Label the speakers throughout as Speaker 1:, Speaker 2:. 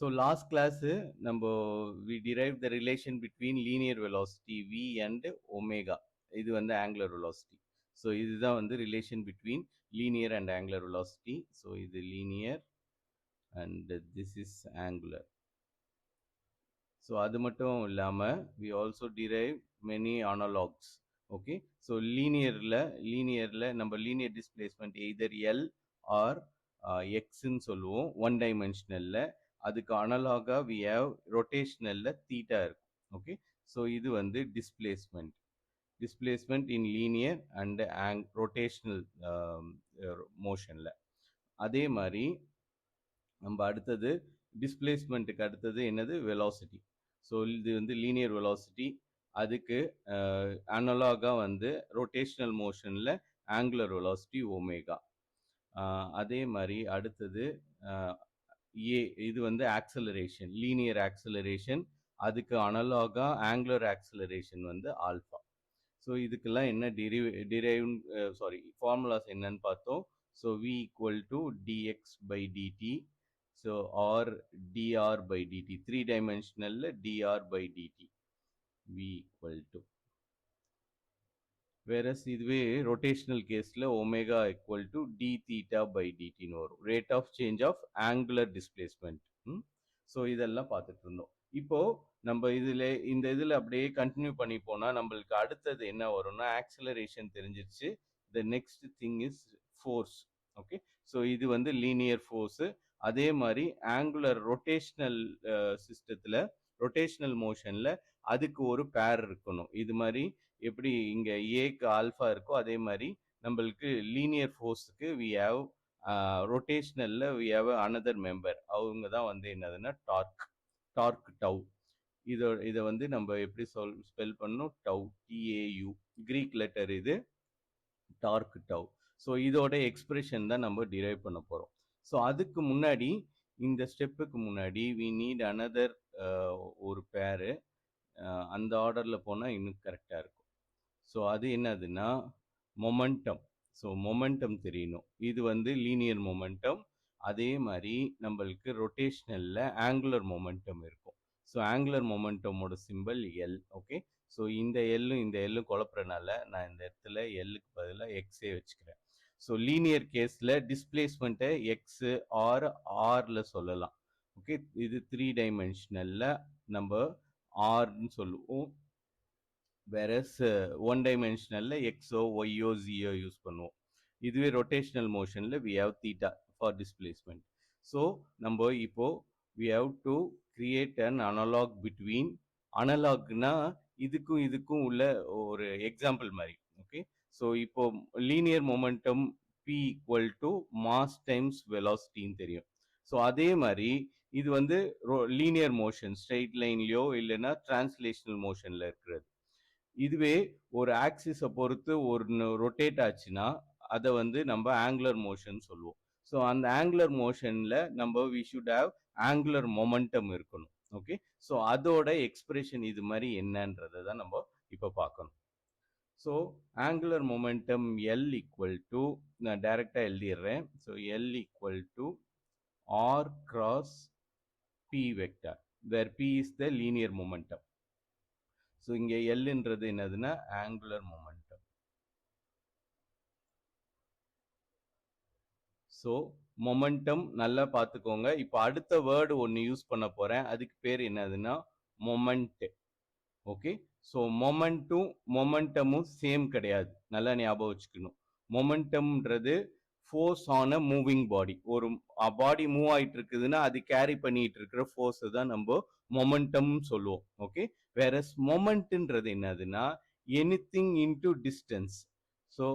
Speaker 1: So last class we derived the relation between linear velocity v and omega. இது வந்து angular velocity. So இதுதான் வந்து relation between linear and angular velocity. So இது linear and this is angular. So அது மட்டும் இல்லாம we also derive many analogs. Okay, so linearல நம்ம linear displacement either L or x ன்னு சொல்லுவோம் one dimensionalல. அதுக்கு அனலாகா we have rotationalல theta இருக்கும். Okay, so இது வந்து displacement in linear and rotational motionல. அதே மாதிரி நம்ம அடுத்தது டிஸ்பிளேஸ்மெண்ட்டுக்கு அடுத்தது என்னது வெலாசிட்டி. ஸோ இது வந்து லீனியர் வெலாசிட்டி, அதுக்கு அனலாகா வந்து ரொட்டேஷனல் மோஷனில் ஆங்குலர் வெலாசிட்டி ஒமேகா. அதே மாதிரி அடுத்தது இது வந்து ஆக்சலரேஷன், லீனியர் ஆக்சலரேஷன், அதுக்கு அனலாகா ஆங்குலர் ஆக்சலரேஷன் வந்து ஆல்ஃபா. ஸோ இதுக்கெல்லாம் என்ன ஃபார்முலாஸ் என்னன்னு பார்த்தோம். So v equal to dx by dt. So or dr by dt, 3-dimensional dr by dt v equal to, whereas இதுவே rotational caseல omega equal to d theta by dt ன்னு வரும், rate of change of angular displacement. So இதெல்லாம் பார்த்துட்டு இருந்தோம். இப்போ நம்ம இந்த இதுல அப்படியே கண்டினியூ பண்ணி போனா நம்மளுக்கு அடுத்தது என்ன வரும்னா ஆக்சலரேஷன் தெரிஞ்சிருச்சு. the next thing is force. Okay, so இது வந்து லீனியர் ஃபோர்ஸ். அதே மாதிரி ஆங்குலர் ரொட்டேஷனல் சிஸ்டத்துல, ரொட்டேஷனல் மோஷன்ல அதுக்கு ஒரு பேர் இருக்கணும். இது மாதிரி எப்படி இங்க ஏக்கு ஆல்ஃபா இருக்கோ அதே மாதிரி நம்மளுக்கு லீனியர் ஃபோர்ஸுக்கு வி ஹாவ் ரொட்டேஷனல்ல வி ஹாவ் அனதர் மெம்பர். அவங்க தான் வந்து என்னதுன்னா டார்க் டவ். இதை வந்து நம்ம எப்படி ஸ்பெல் பண்ணணும், டவ், TAU, கிரீக் லெட்டர் இது, டார்க் டவ். ஸோ இதோட எக்ஸ்பிரஷன் தான் நம்ம டிரைவ் பண்ண போறோம். ஸோ அதுக்கு முன்னாடி, இந்த ஸ்டெப்புக்கு முன்னாடி வி நீட் அனதர் ஒரு பேரு. அந்த ஆர்டர்ல போனா இன்னும் கரெக்டா இருக்கும். ஸோ அது என்னதுன்னா மொமெண்டம். ஸோ மொமெண்டம் தெரியணும். இது வந்து லீனியர் மொமெண்டம். அதே மாதிரி நம்மளுக்கு ரொட்டேஷனல்ல ஆங்குலர் மொமெண்டம் இருக்கும். ஸோ ஆங்குலர் மொமெண்டமோட சிம்பிள் எல். ஓகே, ஸோ இந்த எல்லும் குழப்பறனால நான் இந்த இடத்துல எல்லுக்கு பதிலாக எக்ஸே வச்சுக்கிறேன். ஸோ லீனியர் கேஸில் டிஸ்பிளேஸ்மெண்ட்டை எக்ஸ் ஆர்ல சொல்லலாம். ஓகே, இது 3-dimensionalல நம்ம ஆர்ன்னு சொல்லுவோம். வேறஸ் 1-dimensionalல எக்ஸோ ஒய்யோ ஜியோ யூஸ் பண்ணுவோம். இதுவே ரொட்டேஷனல் மோஷன்ல we have theta for displacement. So நம்ம இப்போ we have to create an analogue between, அனலாக்னா இதுக்கும் உள்ள ஒரு எக்ஸாம்பிள் மாதிரி. ஓகே, ஸோ இப்போ linear momentum P equal to mass times வெலாசிட்டின்னு தெரியும். ஸோ அதே மாதிரி இது வந்து லீனியர் மோஷன், ஸ்ட்ரெயிட் லைன்லயோ இல்லைன்னா டிரான்ஸ்லேஷனல் மோஷன்ல இருக்கிறது. இதுவே ஒரு ஆக்சிஸை பொறுத்து ஒரு ரொட்டேட் ஆச்சுன்னா அதை வந்து நம்ம ஆங்குலர் மோஷன் சொல்லுவோம். ஸோ அந்த ஆங்குலர் மோஷன்ல நம்ம we should have angular momentum இருக்கணும். ஓகே, ஸோ அதோட எக்ஸ்பிரஷன் இது மாதிரி என்னன்றதை தான் நம்ம இப்போ பார்க்கணும். So angular momentum L equal to, நான் டைரக்டா எழுதிடுறேன். So L equal to R cross B vector, where P is the linear momentum. So இங்க எல்ன்றது என்னதுன்னா ஆங்குலர் மொமெண்டம். ஸோ மொமெண்டம் நல்லா பார்த்துக்கோங்க. இப்போ அடுத்த வேர்டு ஒன்று யூஸ் பண்ண போறேன், அதுக்கு பேர் என்னதுன்னா மொமெண்ட். ஓகே, ஸோ மொமெண்டமும் சேம் கிடையாது, நல்லா ஞாபகம் வச்சுக்கணும். மொமெண்டம்ன்றது force on a moving body. ஒரு பாடி மூவ் ஆயிட்டு இருக்குதுன்னா அது கேரி பண்ணிட்டு இருக்கிற ஃபோர்ஸ் தான் நம்ம மொமெண்டம் சொல்லுவோம். ஓகே, வேறஸ் மொமெண்ட்ன்றது என்னதுன்னா anything into distance. So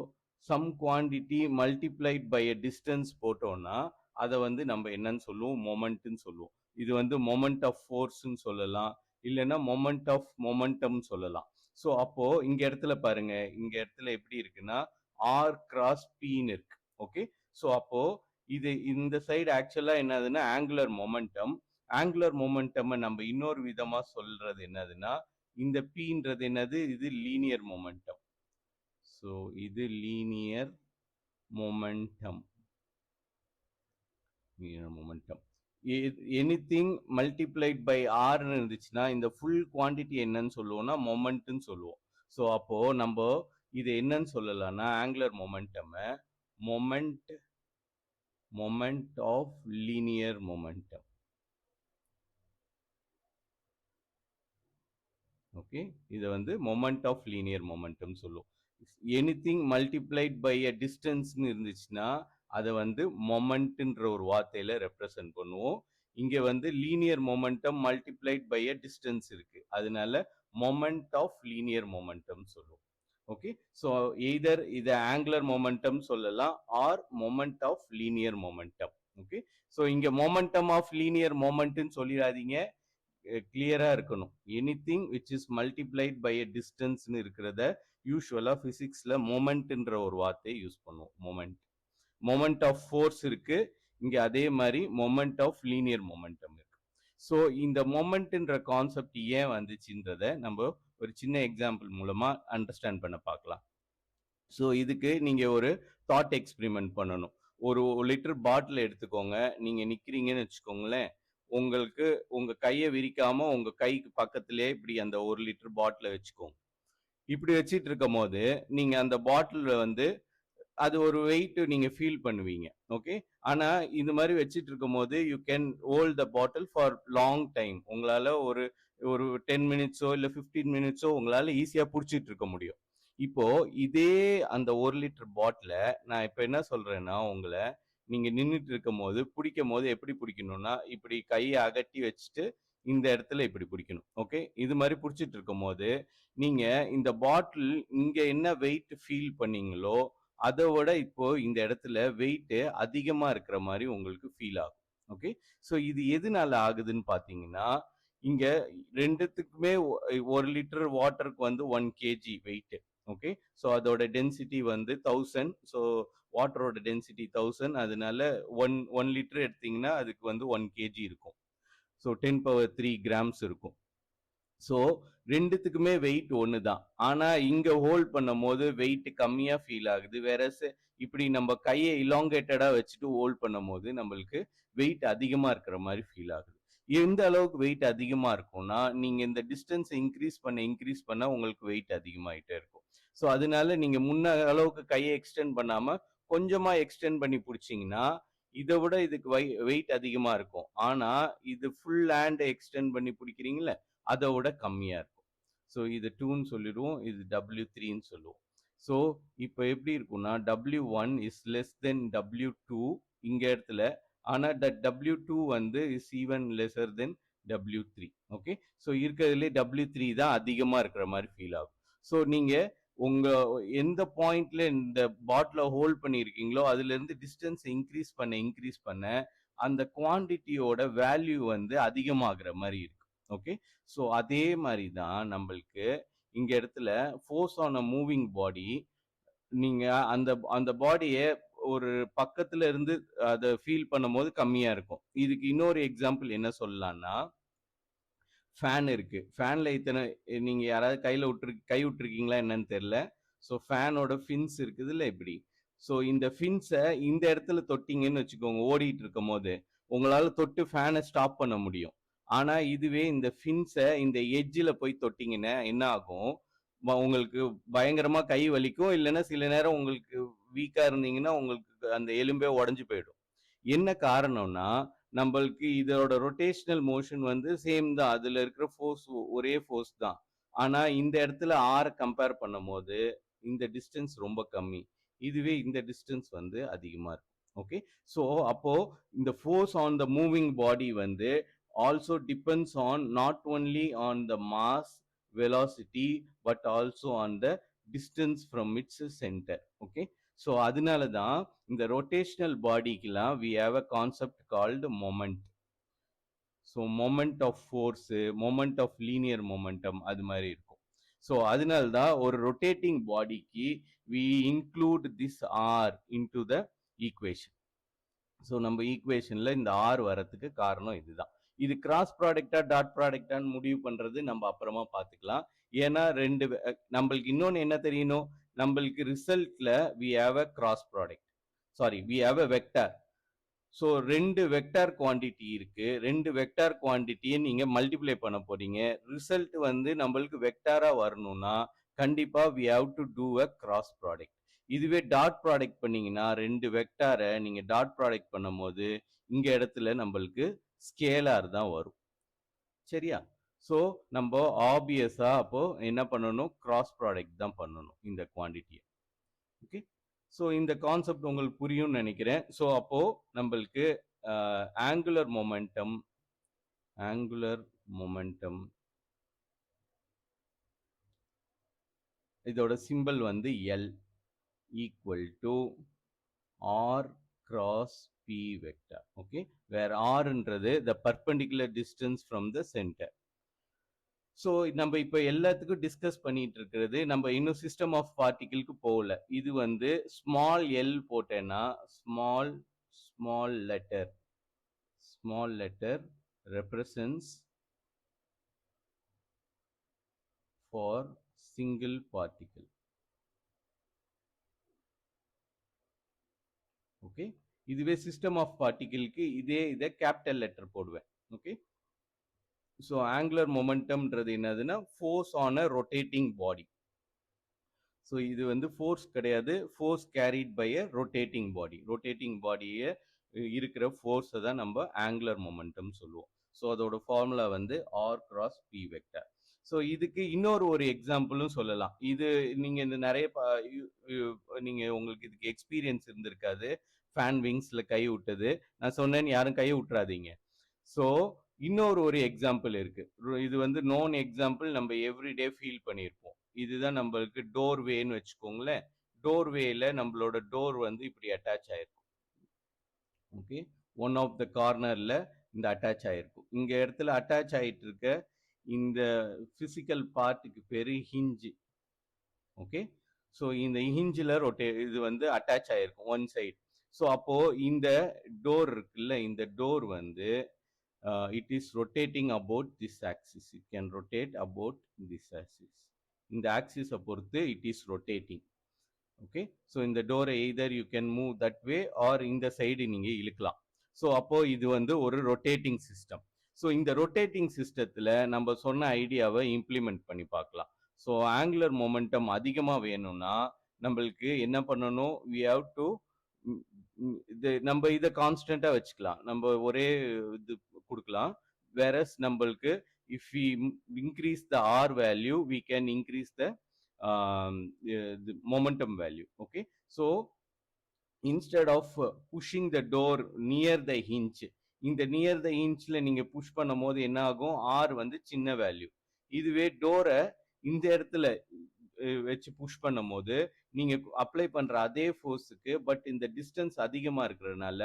Speaker 1: some quantity multiplied by a distance போட்டோம்னா அதை வந்து நம்ம என்னன்னு சொல்லுவோம், மொமெண்ட்னு சொல்லுவோம். இது வந்து மொமெண்ட் ஆஃப் ஃபோர்ஸ்ன்னு சொல்லலாம், இல்லைன்னா மொமெண்ட் ஆஃப் மொமெண்டம் சொல்லலாம். ஸோ அப்போ இங்க இடத்துல பாருங்க, இங்க இடத்துல எப்படி இருக்குன்னா ஆர் கிராஸ் பின்னு இருக்கு. ஓகே, ஸோ அப்போ இது இந்த சைடு ஆக்சுவலா என்னதுன்னா ஆங்குலர் மொமெண்டம். ஆங்குலர் மொமெண்டம் நம்ம இன்னொரு விதமா சொல்றது என்னதுன்னா இந்த பின்றது என்னது, இது லீனியர் மொமெண்டம். ஸோ இது linear momentum. Anything multiplied by ஆர்னு இருந்துச்சுன்னா இந்த ஃபுல் குவான்டிட்டி என்னன்னு சொல்லுவோம்னா மொமெண்ட்னு சொல்லுவோம். ஸோ அப்போ நம்ம இது என்னன்னு சொல்லலாம்னா angular momentum moment of linear momentum. Okay, இதை வந்து மொமெண்ட் ஆஃப் லீனியர் மொமெண்டம் சொல்லுவோம். எனிதிங் மல்டிப்ளைட் பை அ டிஸ்டன்ஸ்னு இருந்துச்சுன்னா அதை வந்து மொமெண்ட்ன்ற ஒரு வார்த்தையில ரெப்ரசன்ட் பண்ணுவோம். இங்க வந்து linear momentum multiplied by a distance இருக்கு, அதனால மொமெண்ட் ஆஃப் லீனியர் மொமெண்டம் சொல்லுவோம். ஓகே, ஸோ எய்தர் இதை ஆங்குலர் மொமெண்டம் சொல்லலாம் or moment of linear momentum. Okay, so இங்க மொமெண்டம் ஆஃப் லீனியர் மொமெண்ட்னு சொல்லிடாதீங்க, கிளியரா இருக்கணும். Anything which is multiplied by a டிஸ்டன்ஸ்னு இருக்கிறத யூஸ்வலா பிசிக்ஸ்ல மொமெண்ட்ன்ற ஒரு வார்த்தையை யூஸ் பண்ணுவோம். மொமெண்ட் ஆஃப் ஃபோர்ஸ் இருக்கு இங்க, அதே மாதிரி மொமெண்ட் ஆஃப் லீனியர் மொமெண்டம் இருக்கு. ஸோ இந்த மொமெண்ட்ன்ற கான்செப்ட் ஏன் வந்துச்சுன்றத நம்ம ஒரு சின்ன எக்ஸாம்பிள் மூலமா அண்டர்ஸ்டாண்ட் பண்ண பார்க்கலாம். ஸோ இதுக்கு நீங்க ஒரு தாட் எக்ஸ்பெரிமெண்ட் பண்ணணும். ஒரு லிட்டர் பாட்டில் எடுத்துக்கோங்க, நீங்க நிக்கிறீங்கன்னு வச்சுக்கோங்களேன். உங்களுக்கு உங்க கையை விரிக்காம உங்க கைக்கு பக்கத்திலே இப்படி அந்த 1 லிட்டர் பாட்டிலை வச்சுக்கோங்க. இப்படி வச்சிட்டு இருக்கும் போது நீங்க அந்த பாட்டில் வந்து அது ஒரு வெயிட் நீங்க ஃபீல் பண்ணுவீங்க. ஓகே, ஆனா இந்த மாதிரி வச்சிட்டு இருக்கும் போது you can hold the bottle for long time. உங்களால ஒரு ஒரு 10 மினிட்ஸோ இல்ல 15 மினிட்ஸோ உங்களால ஈஸியா புடிச்சிட்டு இருக்க முடியும். இப்போ இதே அந்த 1 லிட்டர் பாட்டில நான் இப்ப என்ன சொல்றேன்னா, உங்களை நீங்க நின்றுட்டு இருக்கும் போது பிடிக்கும் போது எப்படி பிடிக்கணும்னா, இப்படி கையை அகட்டி வச்சுட்டு இந்த இடத்துல இப்படி பிடிக்கணும். ஓகே, இது மாதிரி பிடிச்சிட்டு இருக்கும் போது நீங்க இந்த பாட்டில் இங்க என்ன வெயிட் ஃபீல் பண்ணீங்களோ அதை விட இப்போ இந்த இடத்துல வெயிட் அதிகமா இருக்கிற மாதிரி உங்களுக்கு ஃபீல் ஆகும். ஓகே, ஸோ இது எதனால ஆகுதுன்னு பாத்தீங்கன்னா, இங்க ரெண்டுத்துக்குமே 1 லிட்டர் வாட்டருக்கு வந்து 1 kg வெயிட். ஓகே, ஸோ அதோட டென்சிட்டி வந்து 1000. ஸோ வாட்டரோட டென்சிட்டி 1000, அதனால 1 லிட்டர் எடுத்தீங்கன்னா அதுக்கு வந்து 1 kg இருக்கும். ஸோ 10^3 கிராம்ஸ் இருக்கும். ஸோ ரெண்டுத்துக்குமே வெயிட் ஒன்று தான். ஆனால் இங்கே ஹோல்ட் பண்ணும் போது வெயிட் கம்மியாக ஃபீல் ஆகுது. வேற இப்படி நம்ம கையை இலாங்கேட்டடாக வச்சுட்டு ஹோல்ட் பண்ணும் போது நம்மளுக்கு வெயிட் அதிகமாக இருக்கிற மாதிரி ஃபீல் ஆகுது. எந்த அளவுக்கு வெயிட் அதிகமாக இருக்கும்னா, நீங்கள் இந்த டிஸ்டன்ஸ் இன்க்ரீஸ் பண்ண உங்களுக்கு வெயிட் அதிகமாகிட்டே இருக்கும். ஸோ அதனால நீங்கள் முன்ன அளவுக்கு கையை எக்ஸ்டெண்ட் பண்ணாமல் கொஞ்சமாக எக்ஸ்டெண்ட் பண்ணி பிடிச்சிங்கன்னா இதை விட இதுக்கு வெயிட் அதிகமாக இருக்கும். ஆனால் இது ஃபுல் ஹேண்ட் எக்ஸ்டெண்ட் பண்ணி பிடிக்கிறீங்களே அதை விட கம்மியா இருக்கும். ஸோ இது 2ன்னு சொல்லிடுவோம், இது W3ன்னு சொல்லுவோம். ஸோ இப்போ எப்படி இருக்கும்னா W1 is less than W2 இங்க இடத்துல, ஆனா W2 வந்து is even lesser than W3. Okay, so இருக்கிறதுலே W3 தான் அதிகமா இருக்கிற மாதிரி ஃபீல் ஆகும். ஸோ நீங்க உங்க எந்த பாயிண்ட்ல இந்த பாட்டில ஹோல்ட் பண்ணியிருக்கீங்களோ அதுல இருந்து டிஸ்டன்ஸ் இன்க்ரீஸ் பண்ண அந்த குவான்டிட்டியோட வேல்யூ வந்து அதிகமாகிற மாதிரி இருக்கு. ஓகே, ஸோ அதே மாதிரி தான் நம்மளுக்கு இங்க இடத்துல ஃபோர்ஸ் ஆன் அ மூவிங் பாடி. நீங்க அந்த அந்த பாடியை ஒரு பக்கத்துல இருந்து அதை ஃபீல் பண்ணும் போது கம்மியா இருக்கும். இதுக்கு இன்னொரு எக்ஸாம்பிள் என்ன சொல்லலாம்னா, ஃபேன் இருக்கு. ஃபேன்ல இத்தனை நீங்க யாராவது கை விட்டுருக்கீங்களா என்னன்னு தெரியல. ஸோ ஃபேனோட ஃபின்ஸ் இருக்குதுல்ல இப்படி. ஸோ இந்த ஃபின்ஸை இந்த இடத்துல தொட்டிங்கன்னு வச்சுக்கோங்க, ஓடிட்டு இருக்கும் போது உங்களால தொட்டு ஃபேனை ஸ்டாப் பண்ண முடியும். ஆனா இதுவே இந்த ஃபின்ஸை இந்த எட்ஜில் போய் தொட்டிங்கன்னா என்ன ஆகும், உங்களுக்கு பயங்கரமா கை வலிக்கும். இல்லைன்னா சில நேரம் உங்களுக்கு வீக்கா இருந்தீங்கன்னா உங்களுக்கு அந்த எலும்பே உடஞ்சு போயிடும். என்ன காரணம்னா, நம்மளுக்கு இதோட ரொட்டேஷனல் மோஷன் வந்து சேம் தான், அதுல இருக்கிற ஃபோர்ஸ் ஒரே ஃபோர்ஸ் தான். ஆனா இந்த இடத்துல ஆர் கம்பேர் பண்ணும் போது இந்த டிஸ்டன்ஸ் ரொம்ப கம்மி, இதுவே இந்த டிஸ்டன்ஸ் வந்து அதிகமா இருக்கும். ஓகே, ஸோ அப்போ இந்த force on the moving body வந்து also depends on not only on the mass velocity but also on the distance from its center. Okay, so அதனால தான் இந்த ரொட்டேஷனல் பாடிக்கெல்லாம் we have a concept called moment. So moment of force, moment of linear momentum அது மாதிரி இருக்கும். So அதனால தான் ஒரு ரொட்டேட்டிங் பாடிக்கு we include this r into the equation. So நம்ம ஈக்குவேஷன்ல இந்த ஆர் வரத்துக்கு காரணம் இதுதான். இது கிராஸ் ப்ராடக்டா டாட் ப்ராடக்டான்னு முடிவு பண்றது நம்ம அப்புறமா பார்த்துக்கலாம். ஏன்னா நம்மளுக்கு இன்னொன்று என்ன தெரியணும், நம்மளுக்கு ரிசல்ட்ல we have a cross product, sorry we have a vector. So 2 vector quantity இருக்கு. 2 வெக்டார் குவாண்டிட்டியை நீங்க மல்டிப்ளை பண்ண போறீங்க. ரிசல்ட் வந்து நம்மளுக்கு வெக்டாரா வரணும்னா கண்டிப்பா we have to do a cross product. இதுவே டாட் ப்ராடக்ட் பண்ணீங்கன்னா 2 வெக்டாரை நீங்க டாட் ப்ராடக்ட் பண்ணும்போது இங்க இடத்துல நம்மளுக்கு ஸ்கேலார் தான் வரும். சரியா? ஸோ நம்ம ஆப்வியஸா அப்போ என்ன பண்ணணும், கிராஸ் ப்ராடக்ட் தான் பண்ணணும் இந்த குவாண்டிட்டியை. ஓகே, ஸோ இந்த கான்செப்ட் உங்களுக்கு புரியும்னு நினைக்கிறேன். ஸோ அப்போ நம்மளுக்கு ஆங்குலர் மொமெண்டம் இதோட சிம்பிள் வந்து L equal to R cross B vector. Okay, where ஆர்ன்றது the perpendicular distance from the centre. So நம்ம இப்போ எல்லாத்துக்கும் டிஸ்கஸ் பண்ணிட்டு இருக்கிறது, நம்ம இன்னும் சிஸ்டம் ஆஃப் பார்ட்டிகிளுக்கு போகல. இது வந்து ஸ்மால் எல் போட்டேன்னா small letter represents for single particle. Okay, இதுவே சிஸ்டம் ஆஃப் பார்ட்டிகிளுக்கு இதை கேபிட்டல் லெட்டர் போடுவேன். ஓகே, ஸோ ஆங்குலர் மொமெண்டம்ன்றது என்னதுன்னா force on a rotating body. So இது வந்து ஃபோர்ஸ் கிடையாது, force carried by a rotating body. Rotating பாடியை இருக்கிற ஃபோர்ஸை தான் நம்ம ஆங்குலர் மொமெண்டம் சொல்லுவோம். ஸோ அதோட ஃபார்முலா வந்து R cross B vector. So இதுக்கு இன்னொரு எக்ஸாம்பிளும் சொல்லலாம். இது நீங்க இந்த நிறைய நீங்க உங்களுக்கு இதுக்கு எக்ஸ்பீரியன்ஸ் இருந்திருக்காது. ஃபேன் விங்ஸ்ல கை விட்டது நான் சொன்னேன்னு யாரும் கை விட்டுறாதீங்க. ஸோ இன்னொரு எக்ஸாம்பிள் இருக்கு. இது வந்து நோன் எக்ஸாம்பிள், நம்ம எவ்ரிடே ஃபீல் பண்ணியிருப்போம். இதுதான் நம்மளுக்கு டோர்வேன்னு வச்சுக்கோங்களேன். டோர்வேல நம்மளோட டோர் வந்து இப்படி அட்டாச் ஆயிருக்கும். ஓகே, ஒன் ஆஃப் த கார்னர்ல இந்த அட்டாச் ஆயிருக்கும். இங்க இடத்துல அட்டாச் ஆயிட்டு இருக்க இந்த பிசிக்கல் பார்ட்டுக்கு பேரு ஹிஞ்ச். ஓகே, ஸோ இந்த ஹிஞ்சில் இது வந்து அட்டாச் ஆயிருக்கும் ஒன் சைடு. ஸோ அப்போ இந்த டோர் இருக்குல்ல, இந்த டோர் வந்து it is rotating about this axis. It can rotate about this axis. இந்த axis பொறுத்து it is rotating. Okay, so இந்த door either you can move that way or இந்த side நீங்க இழுக்கலாம். ஸோ அப்போ இது வந்து ஒரு ரொட்டேட்டிங் சிஸ்டம். ஸோ இந்த ரொட்டேட்டிங் சிஸ்டத்துல நம்ம சொன்ன ஐடியாவை இம்ப்ளிமெண்ட் பண்ணி பார்க்கலாம். ஸோ ஆங்குலர் மொமெண்டம் அதிகமாக வேணும்னா நம்மளுக்கு என்ன பண்ணணும், we have to இது நம்ம இதை கான்ஸ்டன்டா வச்சுக்கலாம், நம்ம ஒரே இது கொடுக்கலாம். whereas நம்மளுக்கு if we increase the r value we can increase the momentum value. Okay, so instead of pushing the door near the hinge, இந்த near the hingeல நீங்க புஷ் பண்ணும் போது என்ன ஆகும், r வந்து சின்ன வேல்யூ. இதுவே டோரை இந்த இடத்துல வச்சு புஷ் பண்ணும் போது நீங்க அப்ளை பண்ற அதே ஃபோர்ஸுக்கு பட் இந்த டிஸ்டன்ஸ் அதிகமா இருக்கிறதுனால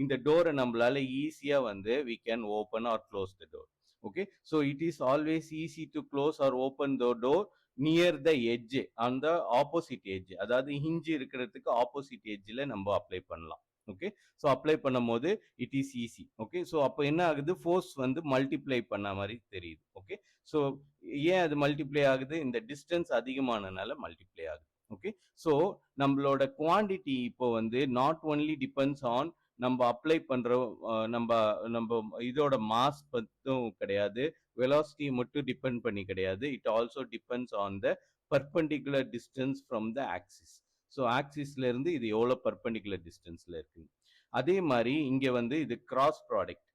Speaker 1: இந்த டோரை நம்மளால ஈஸியா வந்து we can open or close the door. Okay, so it is always easy to close or open the door near the edge, on the opposite edge. அதாவது ஹிஞ்ச் இருக்கிறதுக்கு ஆப்போசிட் எட்ஜில் நம்ம அப்ளை பண்ணலாம். ஓகே, ஸோ அப்ளை பண்ணும் போது it is easy. Okay, so அப்போ என்ன ஆகுது, ஃபோர்ஸ் வந்து மல்டிப்ளை பண்ண மாதிரி தெரியுது. ஓகே, ஸோ ஏன் அது மல்டிப்ளை ஆகுது, இந்த டிஸ்டன்ஸ் அதிகமானனால மல்டிப்ளை ஆகுது. ஓகே, ஸோ நம்மளோட குவான்டிட்டி இப்போ வந்து நாட் ஒன்லி டிபெண்ட்ஸ் ஆன் நம்ம அப்ளை பண்ற நம்ம இதோட மாஸ் பத்தும் கிடையாது, வெலாசிட்டி மட்டும் டிபெண்ட் பண்ணி கிடையாது. It also depends on the perpendicular distance from the axis. So ஆக்சிஸ்ல இருந்து இது எவ்வளோ பர்பெண்டிகுலர் டிஸ்டன்ஸ்ல இருக்கு. அதே மாதிரி இங்க வந்து இது கிராஸ் ப்ராடக்ட்.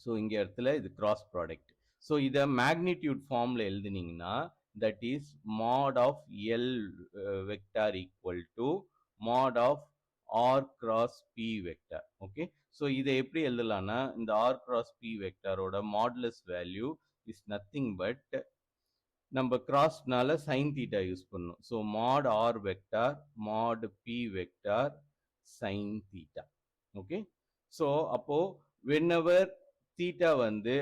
Speaker 1: ஸோ இங்க இடத்துல இது கிராஸ் ப்ராடக்ட். ஸோ இதை மேக்னிடியூட் ஃபார்ம்ல எழுதுனீங்கன்னா that is mod of L vector equal to mod of R cross P vector. Okay, so இதை எப்படி எழுதலாம்னா இந்த R cross P vectorோட modulus value is nothing but நம்ம கிராஸ்னால sin theta யூஸ் பண்ணணும். So mod R vector mod P vector sin theta. Okay, so அப்போ whenever theta வந்து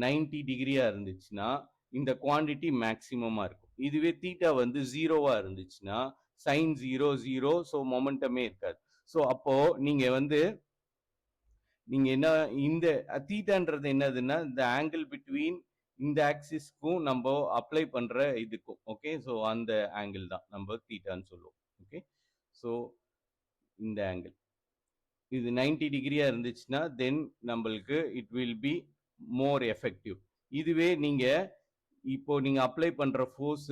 Speaker 1: 90 டிகிரியா இருந்துச்சுன்னா இந்த குவான்டிட்டி மேக்சிமமா இருக்கும். இதுவே தீட்டா வந்து ஜீரோவா இருந்துச்சுன்னா சைன் 0 0, ஸோ மொமெண்டமே இருக்காது. ஸோ அப்போ நீங்க வந்து நீங்க என்ன, இந்த தீட்டான்றது என்னதுன்னா இந்த ஆங்கிள் பிட்வீன் இந்த ஆக்சிஸ்க்கும் நம்ம அப்ளை பண்ற இதுக்கும். ஓகே, ஸோ அந்த ஆங்கிள் தான் நம்ம தீட்டான்னு சொல்லுவோம். ஓகே, ஸோ இந்த ஆங்கிள் இது 90 டிகிரியா இருந்துச்சுன்னா தென் நம்மளுக்கு it will be more effective. இதுவே நீங்க இப்போ நீங்க அப்ளை பண்ற ஃபோர்ஸ்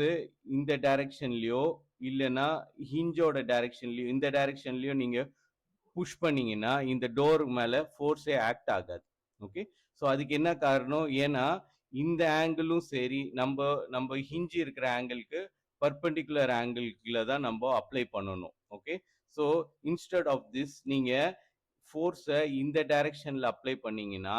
Speaker 1: இந்த டைரக்ஷன்லயோ இல்லனா ஹிஞ்சோட டைரக்ஷன்லயோ இந்த டைரக்ஷன்லயோ நீங்க புஷ் பண்ணீங்கன்னா இந்த டோர் மேல ஃபோர்ஸே ஆக்ட் ஆகாது. ஓகே, ஸோ அதுக்கு என்ன காரணம்? ஏன்னா இந்த ஆங்கிளும் சரி நம்ம நம்ம ஹிஞ்ச் இருக்கிற ஆங்கிளுக்கு பர்பெண்டிகுலர் ஆங்கிள்ல தான் நம்ம அப்ளை பண்ணணும். Okay, so instead of this நீங்க ஃபோர்ஸை இந்த டைரக்ஷன்ல அப்ளை பண்ணீங்கன்னா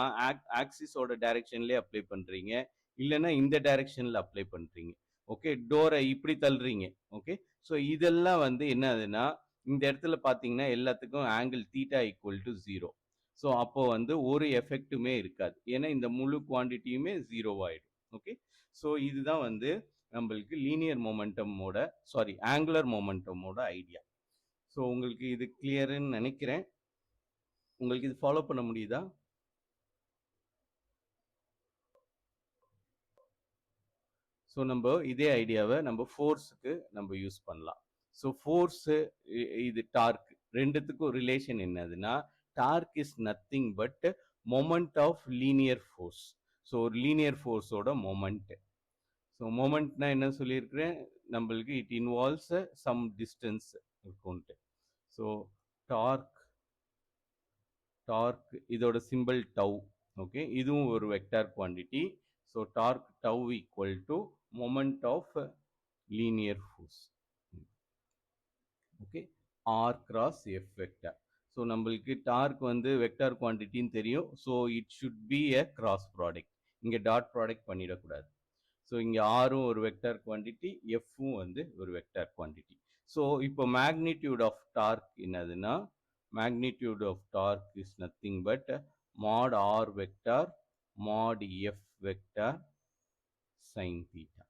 Speaker 1: ஆக்சிஸோட டைரக்ஷன்லயே அப்ளை பண்றீங்க, இல்லைன்னா இந்த டைரக்ஷன்ல அப்ளை பண்றீங்க. ஓகே, டோரை இப்படி தள்ளுறீங்க. ஓகே, ஸோ இதெல்லாம் வந்து என்ன ஆகுதுன்னா இந்த இடத்துல பார்த்தீங்கன்னா எல்லாத்துக்கும் angle theta equal to 0. So அப்போ வந்து ஒரு எஃபெக்ட்டுமே இருக்காது, ஏன்னா இந்த முழு குவான்டிட்டியுமே 0 ஆயிடும். ஓகே, ஸோ இதுதான் வந்து நம்மளுக்கு லீனியர் மொமெண்டமோட ஆங்குலர் மொமெண்டமோட ஐடியா. ஸோ உங்களுக்கு இது கிளியர்னு நினைக்கிறேன். உங்களுக்கு இது ஃபாலோ பண்ண முடியுதா? ஸோ நம்ம இதே ஐடியாவை நம்ம ஃபோர்ஸுக்கு நம்ம யூஸ் பண்ணலாம். ஸோ ஃபோர்ஸு இது டார்க் ரெண்டுத்துக்கும் ரிலேஷன் என்னதுன்னா torque is nothing but moment of linear force. So ஒரு லீனியர் ஃபோர்ஸோட மொமெண்ட். ஸோ மொமெண்ட்னா என்ன சொல்லியிருக்கிறேன், நம்மளுக்கு இட் இன்வால்வ்ஸ் சம் டிஸ்டன்ஸ் இருக்கும்ட்டு. ஸோ டார்க் இதோட சிம்பிள் டவ். ஓகே, இதுவும் ஒரு vector quantity. So torque tau equal to moment of linear force. Okay, R cross F vector. So நம்மளுக்கு டார்க் வந்து வெக்டார் குவான்டிட்டின்னு தெரியும். So it should be a cross product. இங்கே dot product பண்ணிடக்கூடாது. So இங்கே ஆரும் ஒரு வெக்டார் குவான்டிட்டி, எஃப்பும் வந்து ஒரு வெக்டார் குவான்டிட்டி. ஸோ இப்போ மேக்னிடியூட் ஆஃப் டார்க் என்னதுன்னா magnitude of torque is nothing but mod r vector mod f vector sin theta.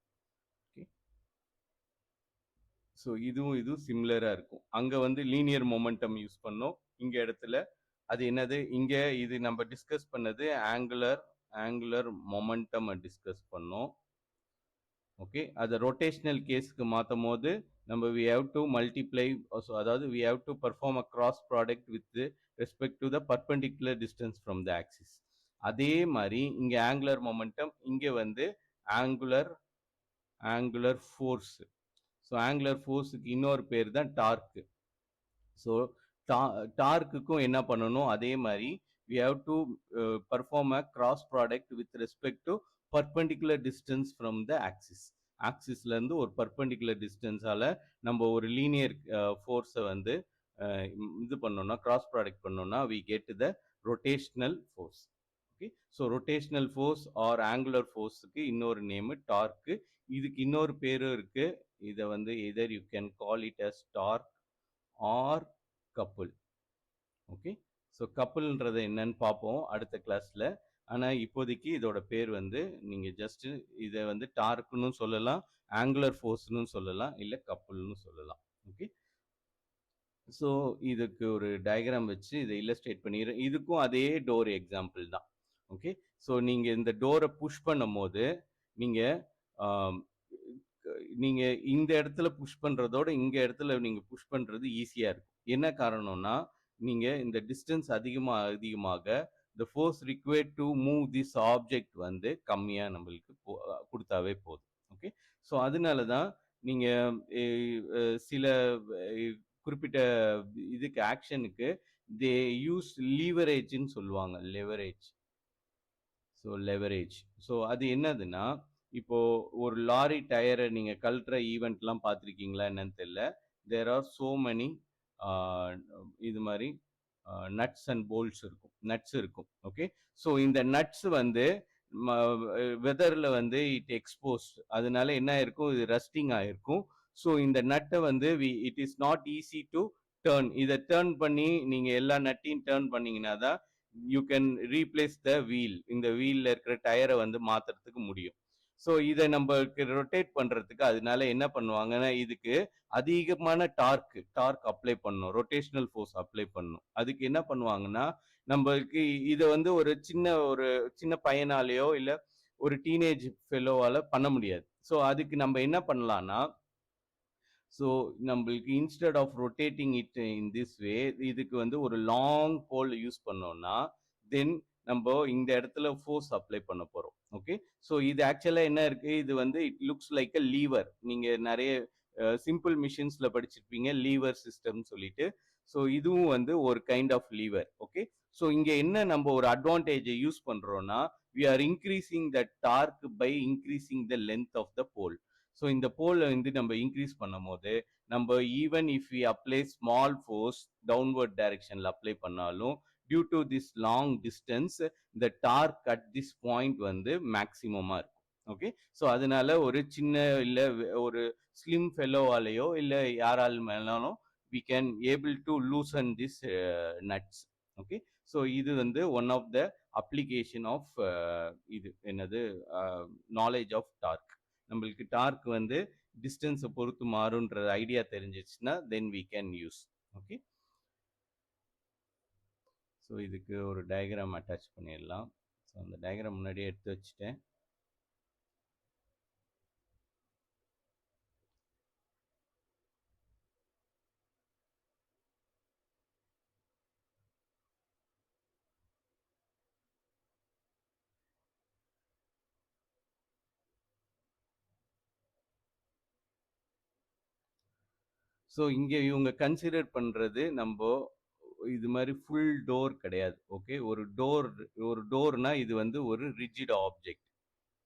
Speaker 1: Okay, so இதுவும் சிமிலரா இருக்கும். அங்க வந்து லீனியர் மொமெண்டம் யூஸ் பண்ணோம். இங்க இடத்துல அது என்னது, இங்க இது நம்ம டிஸ்கஸ் பண்ணது ஆங்குலர் மொமெண்டம் டிஸ்கஸ் பண்ணோம். ஓகே, அதை ரொட்டேஷனல் கேஸ்க்கு மாற்றும் போது நம்ம we have to multiply, அதாவது we have to perform a cross product with respect to the perpendicular distance from the axis. அதே மாதிரி இங்க ஆங்குலர் மொமெண்டம், இங்க வந்து ஆங்குலர் ஃபோர்ஸ். ஸோ ஆங்குலர் ஃபோர்ஸுக்கு இன்னொரு பேர் தான் டார்க்கு. ஸோ டார்க்குக்கும் என்ன பண்ணணும், அதே மாதிரி we have to perform a cross product with respect to perpendicular distance from the axis. ஆக்சிஸ்ல இருந்து ஒரு பர்பெண்டிகுலர் டிஸ்டன்ஸால நம்ம ஒரு லீனியர் ஃபோர்ஸை வந்து இது பண்ணோம்னா கிராஸ் ப்ராடக்ட் பண்ணோம்னா we get the rotational force. Okay, so rotational force or angular ஃபோர்ஸுக்கு இன்னொரு நேமு டார்க்கு. இதுக்கு இன்னொரு பேரும் இருக்கு. இதை வந்து either you can call it as torque or couple. Okay, so கப்புள்ன்றது என்னன்னு பார்ப்போம் அடுத்த கிளாஸில். ஆனால் இப்போதைக்கு இதோட பேர் வந்து நீங்கள் ஜஸ்ட்டு இதை வந்து டார்க்குன்னு சொல்லலாம், ஆங்குலர் ஃபோர்ஸ்னு சொல்லலாம், இல்லை கப்புள்னு சொல்லலாம். ஓகே, ஸோ இதுக்கு ஒரு டயக்ராம் வச்சு இதை இல்லஸ்ட்ரேட் பண்ணிடுறேன். இதுக்கும் அதே டோர் எக்ஸாம்பிள் தான். ஓகே, ஸோ நீங்கள் இந்த டோரை புஷ் பண்ணும் போது நீங்கள் இந்த இடத்துல புஷ் பண்ணுறதோட இந்த இடத்துல நீங்கள் புஷ் பண்ணுறது ஈஸியாக இருக்கும். என்ன காரணம்னா நீங்கள் இந்த டிஸ்டன்ஸ் அதிகமாக the force required to move this object வந்து கம்மியாக நம்மளுக்கு கொடுத்தாவே போதும். ஓகே, ஸோ அதனால தான் நீங்கள் சில குறிப்பிட்ட இதுக்கு ஆக்ஷனுக்கு தே யூஸ் லீவரேஜ்னு சொல்லுவாங்க. லெவரேஜ். ஸோ அது என்னதுன்னா, இப்போ ஒரு லாரி டயரை நீங்க கழட்டுற ஈவெண்ட்லாம் பார்த்துருக்கீங்களா என்னன்னு தெரியல. தேர் ஆர் சோ மெனி இது மாதிரி நட்ஸ் அண்ட் போல்ட்ஸ் இருக்கும். ஓகே, ஸோ இந்த நட்ஸ் வந்து வெதர்ல வந்து இட் எக்ஸ்போஸ்ட், அதனால என்ன ஆயிருக்கும், இது ரஸ்டிங் ஆயிருக்கும். ஸோ இந்த நட்டை வந்து it is not easy to turn. இதை டேர்ன் பண்ணி நீங்க எல்லா நட்டையும் டேர்ன் பண்ணீங்கன்னா தான் you can replace the wheel. இந்த வீல்ல இருக்கிற டயரை வந்து மாத்துறதுக்கு முடியும். ஸோ இதை நம்மளுக்கு ரொட்டேட் பண்றதுக்கு அதனால என்ன பண்ணுவாங்கன்னா இதுக்கு அதிகமான டார்க் அப்ளை பண்ணணும், ரொட்டேஷனல் ஃபோர்ஸ் அப்ளை பண்ணணும். அதுக்கு என்ன பண்ணுவாங்கன்னா நம்மளுக்கு இதை வந்து ஒரு சின்ன பையனாலேயோ இல்லை ஒரு டீனேஜ் ஃபெலோவால பண்ண முடியாது. ஸோ அதுக்கு நம்ம என்ன பண்ணலாம்னா ஸோ நம்மளுக்கு instead of rotating it in this way, இதுக்கு வந்து ஒரு லாங் போல் யூஸ் பண்ணோம்னா தென் நம்ம இந்த இடத்துல ஃபோர்ஸ் அப்ளை பண்ண போறோம். ஓகே, ஸோ இது ஆக்சுவலா என்ன இருக்கு, இது வந்து it looks like a lever. நீங்க நிறைய சிம்பிள் மிஷின்ஸ்ல படிச்சிருப்பீங்க லீவர் சிஸ்டம் சொல்லிட்டு. ஸோ இதுவும் வந்து ஒரு kind of lever. Okay, so இங்க என்ன நம்ம ஒரு அட்வான்டேஜை யூஸ் பண்றோம்னா we are increasing the torque by increasing the length of the pole. So இந்த போலை வந்து நம்ம இன்க்ரீஸ் பண்ணும் போது நம்ம even if we apply small force downward டைரக்ஷன்ல அப்ளை பண்ணாலும் due to this long distance இந்த டார்க் அட் திஸ் பாயிண்ட் வந்து மேக்சிமமா இருக்கும். ஓகே, ஸோ அதனால ஒரு சின்ன இல்லை ஒரு ஸ்லிம் ஃபெல்லோவாலேயோ இல்லை யாரால் மேலாலும் we can able to loosen this nuts. Okay, so இது வந்து one of the application of இது என்னது நாலேஜ் ஆஃப் டார்க். நம்மளுக்கு டார்க் வந்து டிஸ்டன்ஸை பொறுத்து மாறுன்ற ஐடியா தெரிஞ்சிச்சுன்னா then we can use. Okay, so இதுக்கு ஒரு டயக்ராம் அட்டாச் பண்ணிடலாம். ஸோ அந்த டயக்ராம் முன்னாடியே எடுத்து வச்சுட்டேன். ஸோ இங்கே இவங்க கன்சிடர் பண்ணுறது நம்ம இது மாதிரி ஃபுல் டோர் கிடையாது. ஓகே, ஒரு டோர்னா இது வந்து ஒரு ரிஜிட் ஆப்ஜெக்ட்.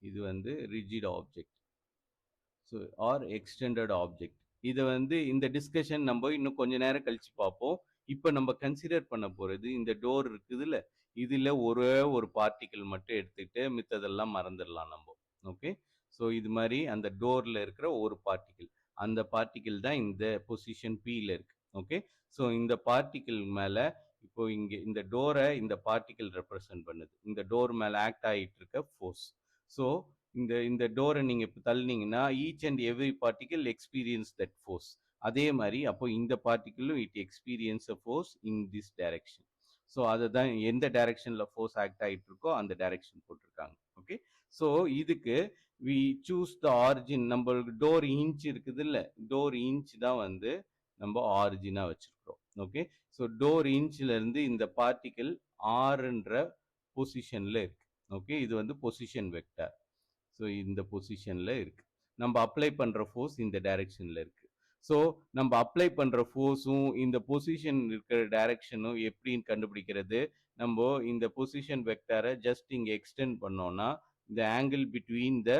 Speaker 1: இது வந்து rigid object. So R extended object. இதை வந்து இந்த டிஸ்கஷன் நம்ம இன்னும் கொஞ்ச நேரம் கழிச்சு பார்ப்போம். இப்போ நம்ம கன்சிடர் பண்ண போகிறது இந்த டோர் இருக்குதுல்ல, இதில் ஒரு பார்ட்டிக்கிள் மட்டும் எடுத்துக்கிட்டு மித்ததெல்லாம் மறந்துடலாம் நம்ம. ஓகே, ஸோ இது மாதிரி அந்த டோரில் இருக்கிற ஒரு பார்ட்டிக்கிள், அந்த பார்ட்டிக்கிள் தான் இந்த பொசிஷன் பியில் இருக்கு. ஓகே, ஸோ இந்த பார்ட்டிக்கிள் மேலே இப்போ இங்கே இந்த டோரை இந்த பார்ட்டிக்கிள் ரெப்ரசன்ட் பண்ணுது. இந்த டோர் மேலே ஆக்ட் ஆகிட்டு இருக்க ஃபோர்ஸ். ஸோ இந்த டோரை நீங்க இப்போ தள்ளினீங்கன்னா each and every particle experience that force. அதே மாதிரி அப்போ இந்த பார்ட்டிக்கிளும் it experience a force in this direction. So அதை தான் எந்த டைரக்ஷன்ல ஃபோர்ஸ் ஆக்ட் ஆகிட்டு இருக்கோ அந்த டைரக்ஷன் போட்டிருக்காங்க. ஓகே, ஸோ இதுக்கு வி சூஸ் த ஆரிஜின். நம்மளுக்கு டோர் இன்ச் இருக்குது இல்லை, டோர் இன்ச் தான் வந்து நம்ம ஆரிஜினாக வச்சிருக்கிறோம். ஓகே, ஸோ டோர் இன்ச்ல இருந்து இந்த பார்ட்டிக்கிள் ஆறுன்ற பொசிஷன்ல இருக்கு. ஓகே, இது வந்து பொசிஷன் வெக்டர். ஸோ இந்த பொசிஷன்ல இருக்கு. நம்ம அப்ளை பண்ற ஃபோர்ஸ் இந்த டைரக்ஷன்ல இருக்கு. ஸோ நம்ம அப்ளை பண்ற ஃபோர்ஸும் இந்த பொசிஷன் இருக்கிற டைரக்ஷனும் எப்படின்னு கண்டுபிடிக்கிறது, நம்ம இந்த பொசிஷன் வெக்டரை ஜஸ்ட் இங்க எக்ஸ்டெண்ட் பண்ணோம்னா இந்த angle between the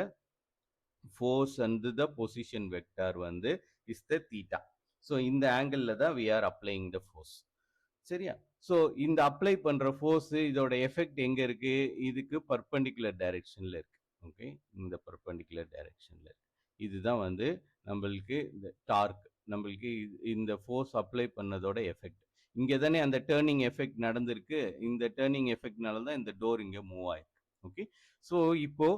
Speaker 1: force and the position vector வந்து இஸ் த தீட்டா. ஸோ இந்த ஆங்கிள் தான் we are applying the force. சரியா? ஸோ இந்த அப்ளை பண்ற ஃபோர்ஸ் இதோட எஃபெக்ட் எங்க இருக்கு, இதுக்கு பர்பெண்டிகுலர் டைரக்ஷன்ல இருக்கு. ஓகே, இந்த பர்பெண்டிகுலர் டைரக்ஷன்ல இருக்கு. இதுதான் வந்து நம்மளுக்கு இந்த டார்க், நம்மளுக்கு இந்த ஃபோர்ஸ் அப்ளை பண்ணதோட எஃபெக்ட். இங்க தானே அந்த டேர்னிங் எஃபெக்ட் நடந்திருக்கு. இந்த டேர்னிங் எஃபெக்ட்னால தான் இந்த டோர் இங்க மூவ் ஆயிருக்கு. ஓகே, ஸோ இப்போ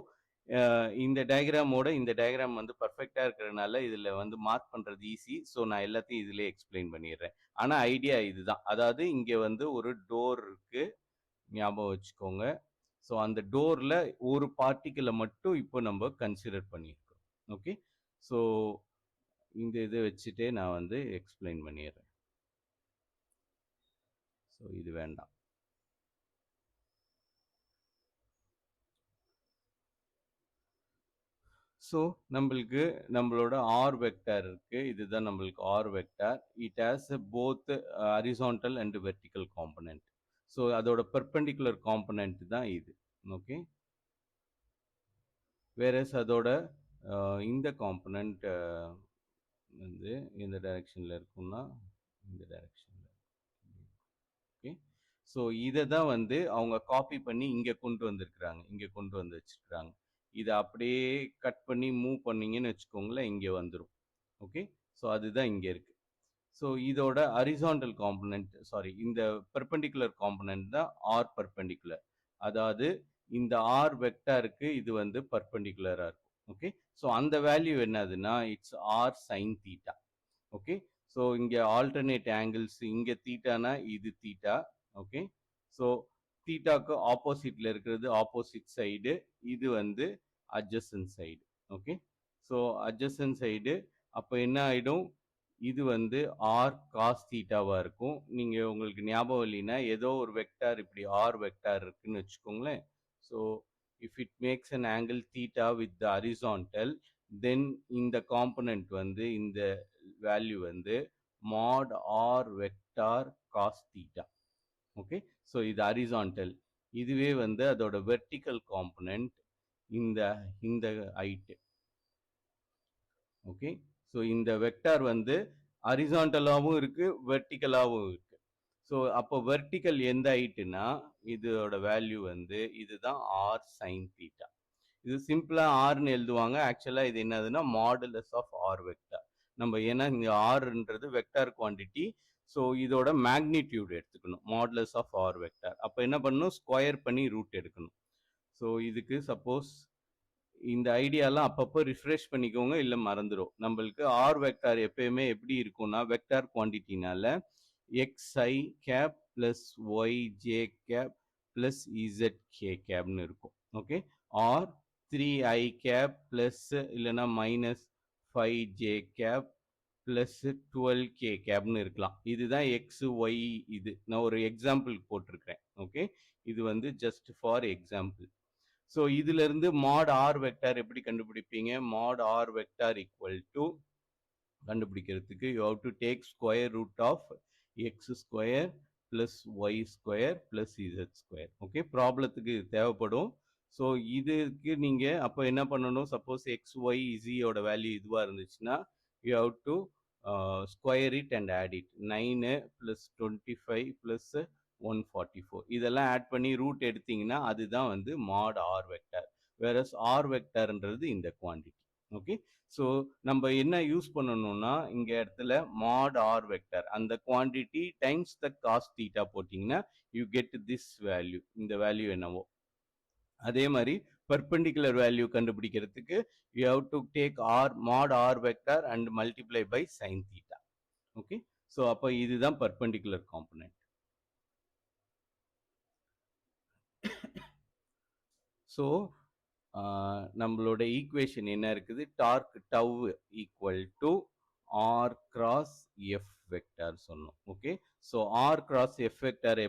Speaker 1: இந்த டயக்ராமோட இந்த டயக்ராம் வந்து பர்ஃபெக்டா இருக்கிறதுனால இதுல வந்து மார்க் பண்றது ஈஸி. ஸோ நான் எல்லாத்தையும் இதுலயே எக்ஸ்பிளைன் பண்ணிடுறேன். ஆனா ஐடியா இதுதான். அதாவது இங்க வந்து ஒரு டோர் இருக்கு, ஞாபகம் வச்சுக்கோங்க. ஸோ அந்த டோர்ல ஒரு பார்ட்டிக்கிளை மட்டும் இப்போ நம்ம கன்சிடர் பண்ணியிருக்கோம். ஓகே, ஸோ இந்த இதை வச்சுட்டே நான் வந்து எக்ஸ்பிளைன் பண்ணிடுறேன். ஸோ இது வேண்டாம். ஸோ நம்மளுக்கு நம்மளோட ஆர் வெக்டர் இருக்கு. இதுதான் நம்மளுக்கு R vector. It has both horizontal and vertical component. So அதோட பெர்பெண்டிகுலர் காம்பனன்ட் தான் இது. ஓகே, வேறஸ் அதோட இந்த காம்பனன்ட் வந்து எந்த டைரக்ஷன்ல இருக்கும்னா இந்த டைரக்ஷன்ல. ஓகே, ஸோ இதை தான் வந்து அவங்க காப்பி பண்ணி இங்கே கொண்டு வந்திருக்கிறாங்க, இங்கே கொண்டு வந்து வச்சிருக்கிறாங்க. இதை அப்படியே கட் பண்ணி மூவ் பண்ணீங்கன்னு வச்சுக்கோங்களேன், இங்கே வந்துடும். ஓகே, ஸோ அதுதான் இங்கே இருக்கு. ஸோ இதோட ஹரிசான்டல் காம்பனன்ட், சாரி, இந்த பெர்பெண்டிகுலர் காம்பனன்ட் தான் ஆர் பெர்பெண்டிகுலர். அதாவது இந்த ஆர் வெக்டாருக்கு இது வந்து பர்பெண்டிகுலரா இருக்கும். ஓகே, ஸோ அந்த வேல்யூ என்னதுன்னா it's R sine theta. Okay, so இங்கே ஆல்டர்னேட் ஆங்கிள்ஸ், இங்கே தீட்டானா இது தீட்டா. ஓகே, ஸோ தீட்டாக்கு ஆப்போசிட்ல இருக்கிறது ஆப்போசிட் சைடு, இது வந்து adjacent side. Okay, so adjacent side அப்போ என்ன ஆகிடும், இது வந்து r cos தீட்டாவா இருக்கும். நீங்க உங்களுக்கு ஞாபகம் இல்லைன்னா, ஏதோ ஒரு வெக்டார் இப்படி r வெக்டார் இருக்குன்னு வச்சுக்கோங்களேன். So if it makes an angle theta with the horizontal, then இந்த காம்போனன்ட் வந்து இந்த வேல்யூ வந்து mod r vector cos theta. Okay. So இது ஹரிசான்டல். இதுவே வந்து அதோட வெர்டிக்கல் காம்போனன்ட் இந்த இந்த ஹைட். ஓகே. ஸோ இந்த வெக்டார் வந்து ஹரிசான்டலாவும் இருக்கு, வெர்டிக்கலாவும் இருக்கு. ஸோ அப்போ வெர்டிக்கல் எந்த ஹைட்டுனா இதோட வேல்யூ வந்து இதுதான் r sin theta. இது சிம்பிளா ஆர்னு எழுதுவாங்க. ஆக்சுவலா இது என்னதுன்னா மாடுலஸ் ஆஃப் ஆர் வெக்டார். நம்ம ஏன்னா இங்க ஆர்ன்றது வெக்டார் குவான்டிட்டி. ஸோ இதோட மேக்னிடியூட் எடுத்துக்கணும், மாடுலஸ் ஆஃப் ஆர் வெக்டார். அப்போ என்ன பண்ணணும், ஸ்கொயர் பண்ணி ரூட் எடுக்கணும். ஸோ இதுக்கு சப்போஸ் இந்த ஐடியாலாம் அப்பப்போ ரிஃப்ரெஷ் பண்ணிக்கோங்க, இல்லை மறந்துடும். நம்மளுக்கு ஆர் வெக்டார் எப்பயுமே எப்படி இருக்கும்னா வெக்டார் குவான்டிட்டினால xi cap plus yj cap plus zk கேப்னு இருக்கும். Okay. Or 3i cap plus இல்லைன்னா minus 5j cap plus 12k கேப்னு இருக்கலாம். இதுதான் எக்ஸ் ஒய். இது நான் ஒரு எக்ஸாம்பிள் போட்டிருக்கிறேன். ஓகே. இது வந்து ஜஸ்ட் ஃபார் எக்ஸாம்பிள். ஸோ இதுல இருந்து மாட் ஆர் வெக்டார் எப்படி கண்டுபிடிப்பீங்க? Mod r vector equal to கண்டுபிடிக்கிறதுக்கு you have to take square root of x square plus y square plus z square. Okay. ப்ராப்ளத்துக்கு இது தேவைப்படும். ஸோ இதுக்கு நீங்க அப்போ என்ன பண்ணணும், சப்போஸ் எக்ஸ் ஒய் இசியோட வேல்யூ இதுவாக இருந்துச்சுன்னா you have to square it and add it. 9 plus 25 plus 144 இதெல்லாம் ஆட் பண்ணி ரூட் எடுத்தீங்கன்னா அதுதான் வந்து mod r vector. Whereas r வெக்டார்ன்றது இந்த குவான்டிட்டி. ஓகே. ஸோ நம்ம என்ன யூஸ் பண்ணணும்னா இங்க இடத்துல மாட் ஆர் வெக்டார் அந்த quantity times the cos theta போட்டிங்கன்னா யூ கெட் திஸ் வேல்யூ. இந்த வேல்யூ என்னவோ அதே மாதிரி பெர்பெண்டிகுலர் வேல்யூ கண்டுபிடிக்கிறதுக்கு you have to take r mod r vector and multiply by sine theta. Okay. So அப்போ இதுதான் பெர்பெண்டிகுலர் காம்பனன்ட். ஸோ நம்மளோட ஈக்குவேஷன் என்ன இருக்குது, torque tau equal to R cross F vector சொன்னோம். Okay. So r cross F vector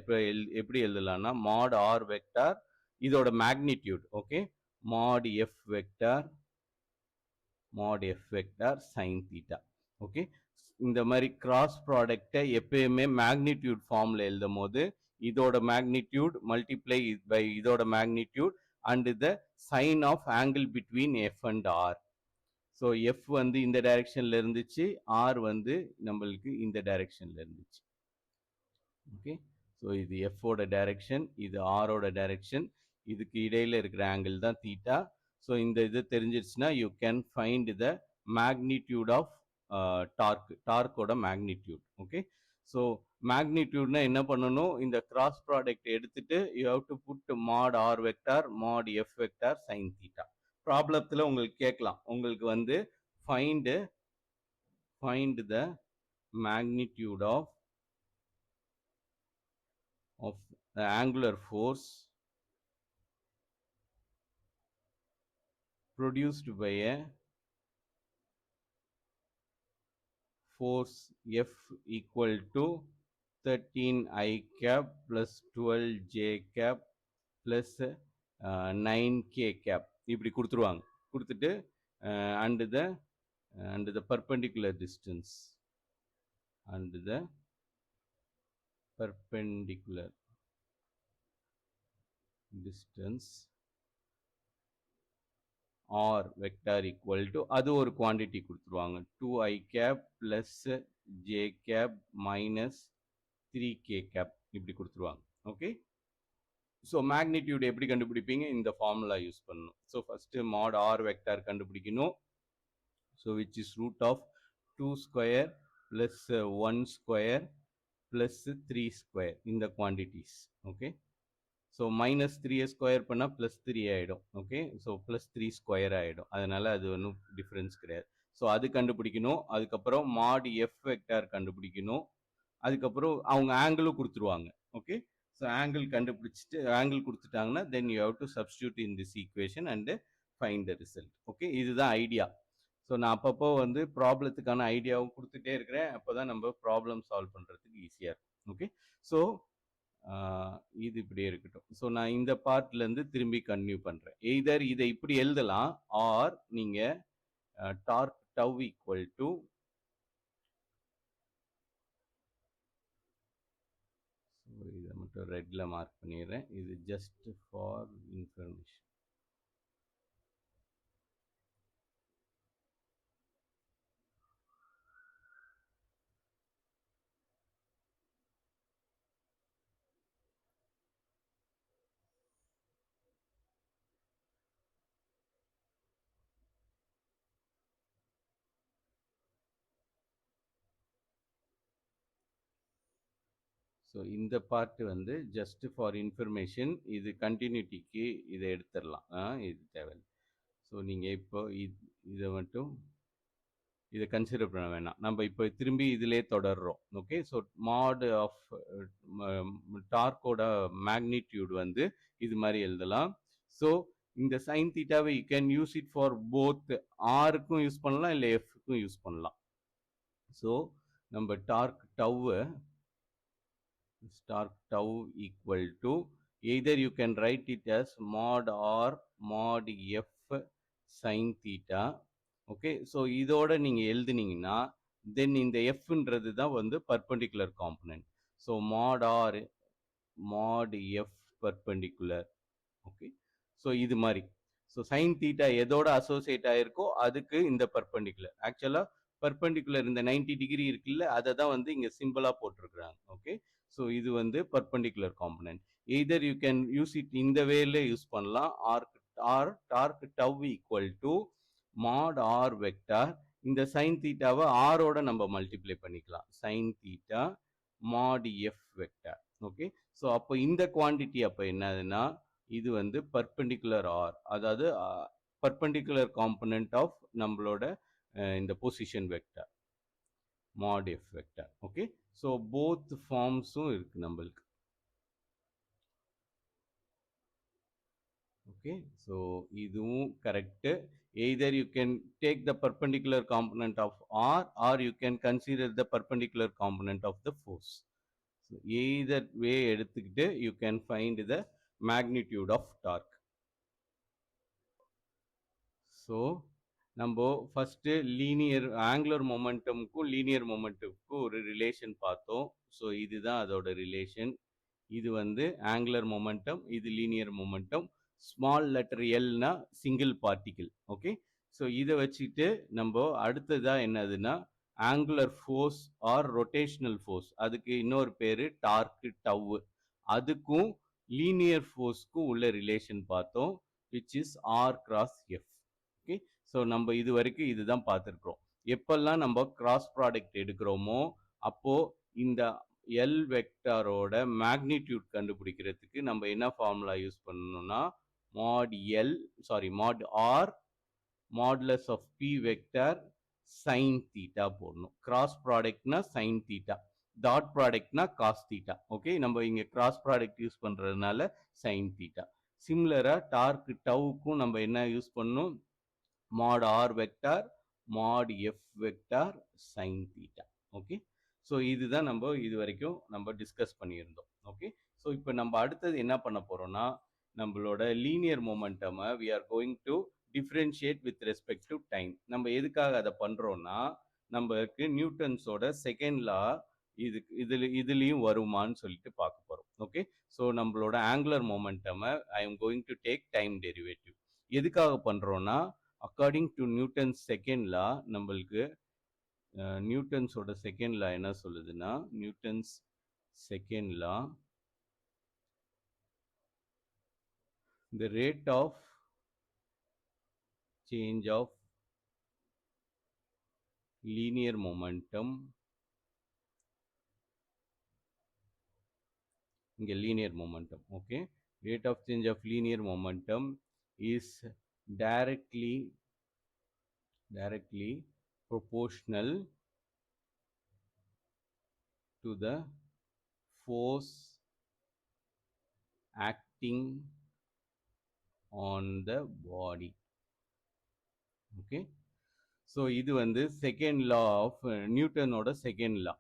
Speaker 1: எப்படி எழுதலாம்னா mod r vector இதோட magnitude. Okay. Mod f vector sine theta. Okay. இந்த மாதிரி கிராஸ் ப்ராடக்டை எப்பயுமே மேக்னிடியூட் ஃபார்ம்ல எழுதும் போது இதோட மேக்னிடியூட் மல்டிப்ளை பை இதோட magnitude and the sine of angle between F and R. So F வந்து இந்த டைரக்ஷன்ல இருந்துச்சு, ஆர் வந்து நம்மளுக்கு இந்த டைரக்ஷன்ல இருந்துச்சு. ஓகே. ஸோ இது எஃபோட டைரக்ஷன், இது ஆரோட டைரக்ஷன், இதுக்கு இடையில இருக்கிற ஆங்கிள் தான் தீட்டா. ஸோ இந்த இது தெரிஞ்சிருச்சுன்னா you can find the magnitude of டார்க்கோட மேக்னிடியூட். ஓகே. ஸோ மேக்னிடியூட்னா என்ன பண்ணணும், இந்த கிராஸ் ப்ராடக்ட் எடுத்துட்டு you have to put mod r vector mod f vector sine theta. ப்ராப்ளத்தில் உங்களுக்கு கேட்கலாம், உங்களுக்கு வந்து find the magnitude of the angular force produced by a force F equal to 13i cap plus 12j cap plus 9k cap இப்படி கொடுத்துருவாங்க. கொடுத்துட்டு and the perpendicular distance and the perpendicular distance r vector equal to அது ஒரு quantity கொடுத்துருவாங்க 2i cap plus j cap minus 3k cap இப்படி கொடுத்துருவாங்க. Okay. So magnitude எப்படி கண்டுபிடிப்பீங்க, இந்த ஃபார்முலா யூஸ் பண்ணணும். So first mod r vector கண்டுபிடிக்கணும். So which is root of 2 square plus 1 square plus 3 square இந்த quantities. Okay. So minus 3 square பண்ணால் plus 3 ஆகிடும். ஓகே. ஸோ ப்ளஸ் 3 ஸ்கொயர் ஆகிடும். அதனால் அது ஒன்றும் டிஃப்ரென்ஸ் கிடையாது. ஸோ அது கண்டுபிடிக்கணும். அதுக்கப்புறம் மாட் எஃப் வெக்டார் கண்டுபிடிக்கணும். அதுக்கப்புறம் அவங்க ஆங்கிளும் கொடுத்துருவாங்க. ஓகே. ஸோ ஆங்கிள் கண்டுபிடிச்சிட்டு ஆங்கிள் கொடுத்துட்டாங்கன்னா then you have to substitute in this equation and find the result. Okay. இதுதான் ஐடியா. ஸோ நான் அப்பப்போ வந்து ப்ராப்ளத்துக்கான ஐடியாவும் கொடுத்துட்டே இருக்கிறேன். அப்போ தான் நம்ம ப்ராப்ளம் சால்வ் பண்ணுறதுக்கு ஈஸியாக இருக்கும். ஓகே, ஸோ இது இப்படியே இருக்கட்டும். ஸோ நான் இந்த பார்ட்லேருந்து திரும்பி கன்டினியூ பண்ணுறேன். எய்தர் இதை இப்படி எழுதலாம், ஆர் நீங்கள் டார்க் டவ் ஈக்குவல் டு இதை மட்டும் ரெட்ல மார்க் பண்ணிடுறேன். இது ஜஸ்ட் ஃபார் இன்ஃபர்மேஷன். ஸோ இந்த பார்ட் வந்து ஜஸ்ட் ஃபார் இன்ஃபர்மேஷன். இது கண்டினியூட்டிக்கு இதை எடுத்துடலாம், இது தேவையில்லை. ஸோ நீங்கள் இப்போ இதை மட்டும் இதை கன்சிடர் பண்ண வேணாம். நம்ம இப்போ திரும்பி இதிலே தொடர்றோம். ஓகே, ஸோ மாட் ஆஃப் டார்க்கோட மேக்னிடியூட் வந்து இது மாதிரி எழுதலாம். ஸோ இந்த சைன் தீட்டாவை you can use it for both, ஆருக்கும் யூஸ் பண்ணலாம், இல்லை எஃப்க்கும் யூஸ் பண்ணலாம். ஸோ நம்ம டார்க் டவ்வை tau equal to, either you can write it as mod r mod f sin theta. Okay, so இதோட நீங்கள் எழுதுனீங்கன்னா தென் இந்த எஃப்ன்றது தான் வந்து perpendicular component. So mod r mod f perpendicular. Okay, so இது மாதிரி. ஸோ சைன் தீட்டா எதோட associate ஆயிருக்கோ அதுக்கு இந்த பர்பண்டிகுலர். ஆக்சுவலாக பர்பண்டிகுலர் இந்த 90 டிகிரி இருக்குல்ல, அதை தான் வந்து இங்கே சிம்பிளாக போட்டிருக்கிறாங்க. ஓகே, ஸோ இது வந்து perpendicular component. Either you can use it இந்த வேல யூஸ் பண்ணலாம், or torque tau equal to mod r vector. இந்த சைன் தீட்டாவை ஆரோட நம்ம மல்டிப்ளை பண்ணிக்கலாம், sine theta mod f vector. Okay, so அப்போ இந்த குவான்டிட்டி அப்போ என்னதுன்னா இது வந்து பர்பெண்டிகுலர் ஆர், அதாவது பர்பெண்டிகுலர் காம்பனன்ட் ஆஃப் நம்மளோட இந்த position vector mod f vector. Okay, so both ஃபார்ம்ஸும் இருக்கு நம்மளுக்கு. ஓகே, ஸோ இதுவும் correct. Either you can take the perpendicular component of r, or you can consider the perpendicular component of the force. Either way எடுத்துக்கிட்டு you can find the magnitude of torque. So நம்ம first linear angular மொமெண்டமுக்கும் linear மொமெண்டமுக்கும் ஒரு relation பார்த்தோம். So இதுதான் அதோட relation. இது வந்து ஆங்குலர் மொமெண்டம், இது லீனியர் மொமெண்டம். ஸ்மால் லெட்டர் எல்னா சிங்கிள் பார்ட்டிகிள். ஓகே, ஸோ இதை வச்சுட்டு நம்ம அடுத்ததாக என்னதுன்னா angular force or rotational force, அதுக்கு இன்னொரு பேர் டார்க்கு டவ். அதுக்கும் லீனியர் ஃபோர்ஸ்க்கும் உள்ள ரிலேஷன் பார்த்தோம், which is R cross F. Okay, so நம்ம இது வரைக்கும் இதுதான் பார்த்துருக்குறோம். எப்பெல்லாம் நம்ம கிராஸ் ப்ராடக்ட் எடுக்கிறோமோ அப்போ இந்த எல் வெக்டாரோட மேக்னிடியூட் கண்டுபிடிக்கிறதுக்கு நம்ம என்ன ஃபார்முலா யூஸ் பண்ணணும்னா mod l sorry mod r modulus of p vector sine theta போடணும். கிராஸ் ப்ராடக்ட்னா சைன் தீட்டா, டாட் ப்ராடக்ட்னா காஸ் தீட்டா. ஓகே, நம்ம இங்கே கிராஸ் ப்ராடக்ட் யூஸ் பண்ணுறதுனால சைன் தீட்டா. சிமிலராக டார்க் டவுக்கும் நம்ம என்ன யூஸ் பண்ணணும், mod r vector mod f vector sin theta. Okay, so இதுதான் நம்ம இது வரைக்கும் நம்ம டிஸ்கஸ் பண்ணியிருந்தோம். ஓகே, ஸோ இப்போ நம்ம அடுத்தது என்ன பண்ண போறோம்னா நம்மளோட linear மொமெண்டமை we are going to differentiate with respect to time. நம்ம எதுக்காக அதை பண்றோம்னா நம்மளுக்கு நியூட்டன்ஸோட செகண்ட் லா இதுலயும் வருமான்னு சொல்லிட்டு பார்க்க போறோம். ஓகே, ஸோ நம்மளோட ஆங்குலர் மொமெண்டமை I am going to take time derivative. எதுக்காக பண்றோம்னா according to Newton's second law, நம்மளுக்கு நியூட்டன்ஸோட செகண்ட் லா என்ன சொல்லுதுன்னா, Newton's second law the rate of change of linear momentum, இங்க linear momentum. Okay, rate of change of linear momentum is directly proportional to the force acting on the body. Okay, so இது வந்து second law of நியூட்டனோட second law.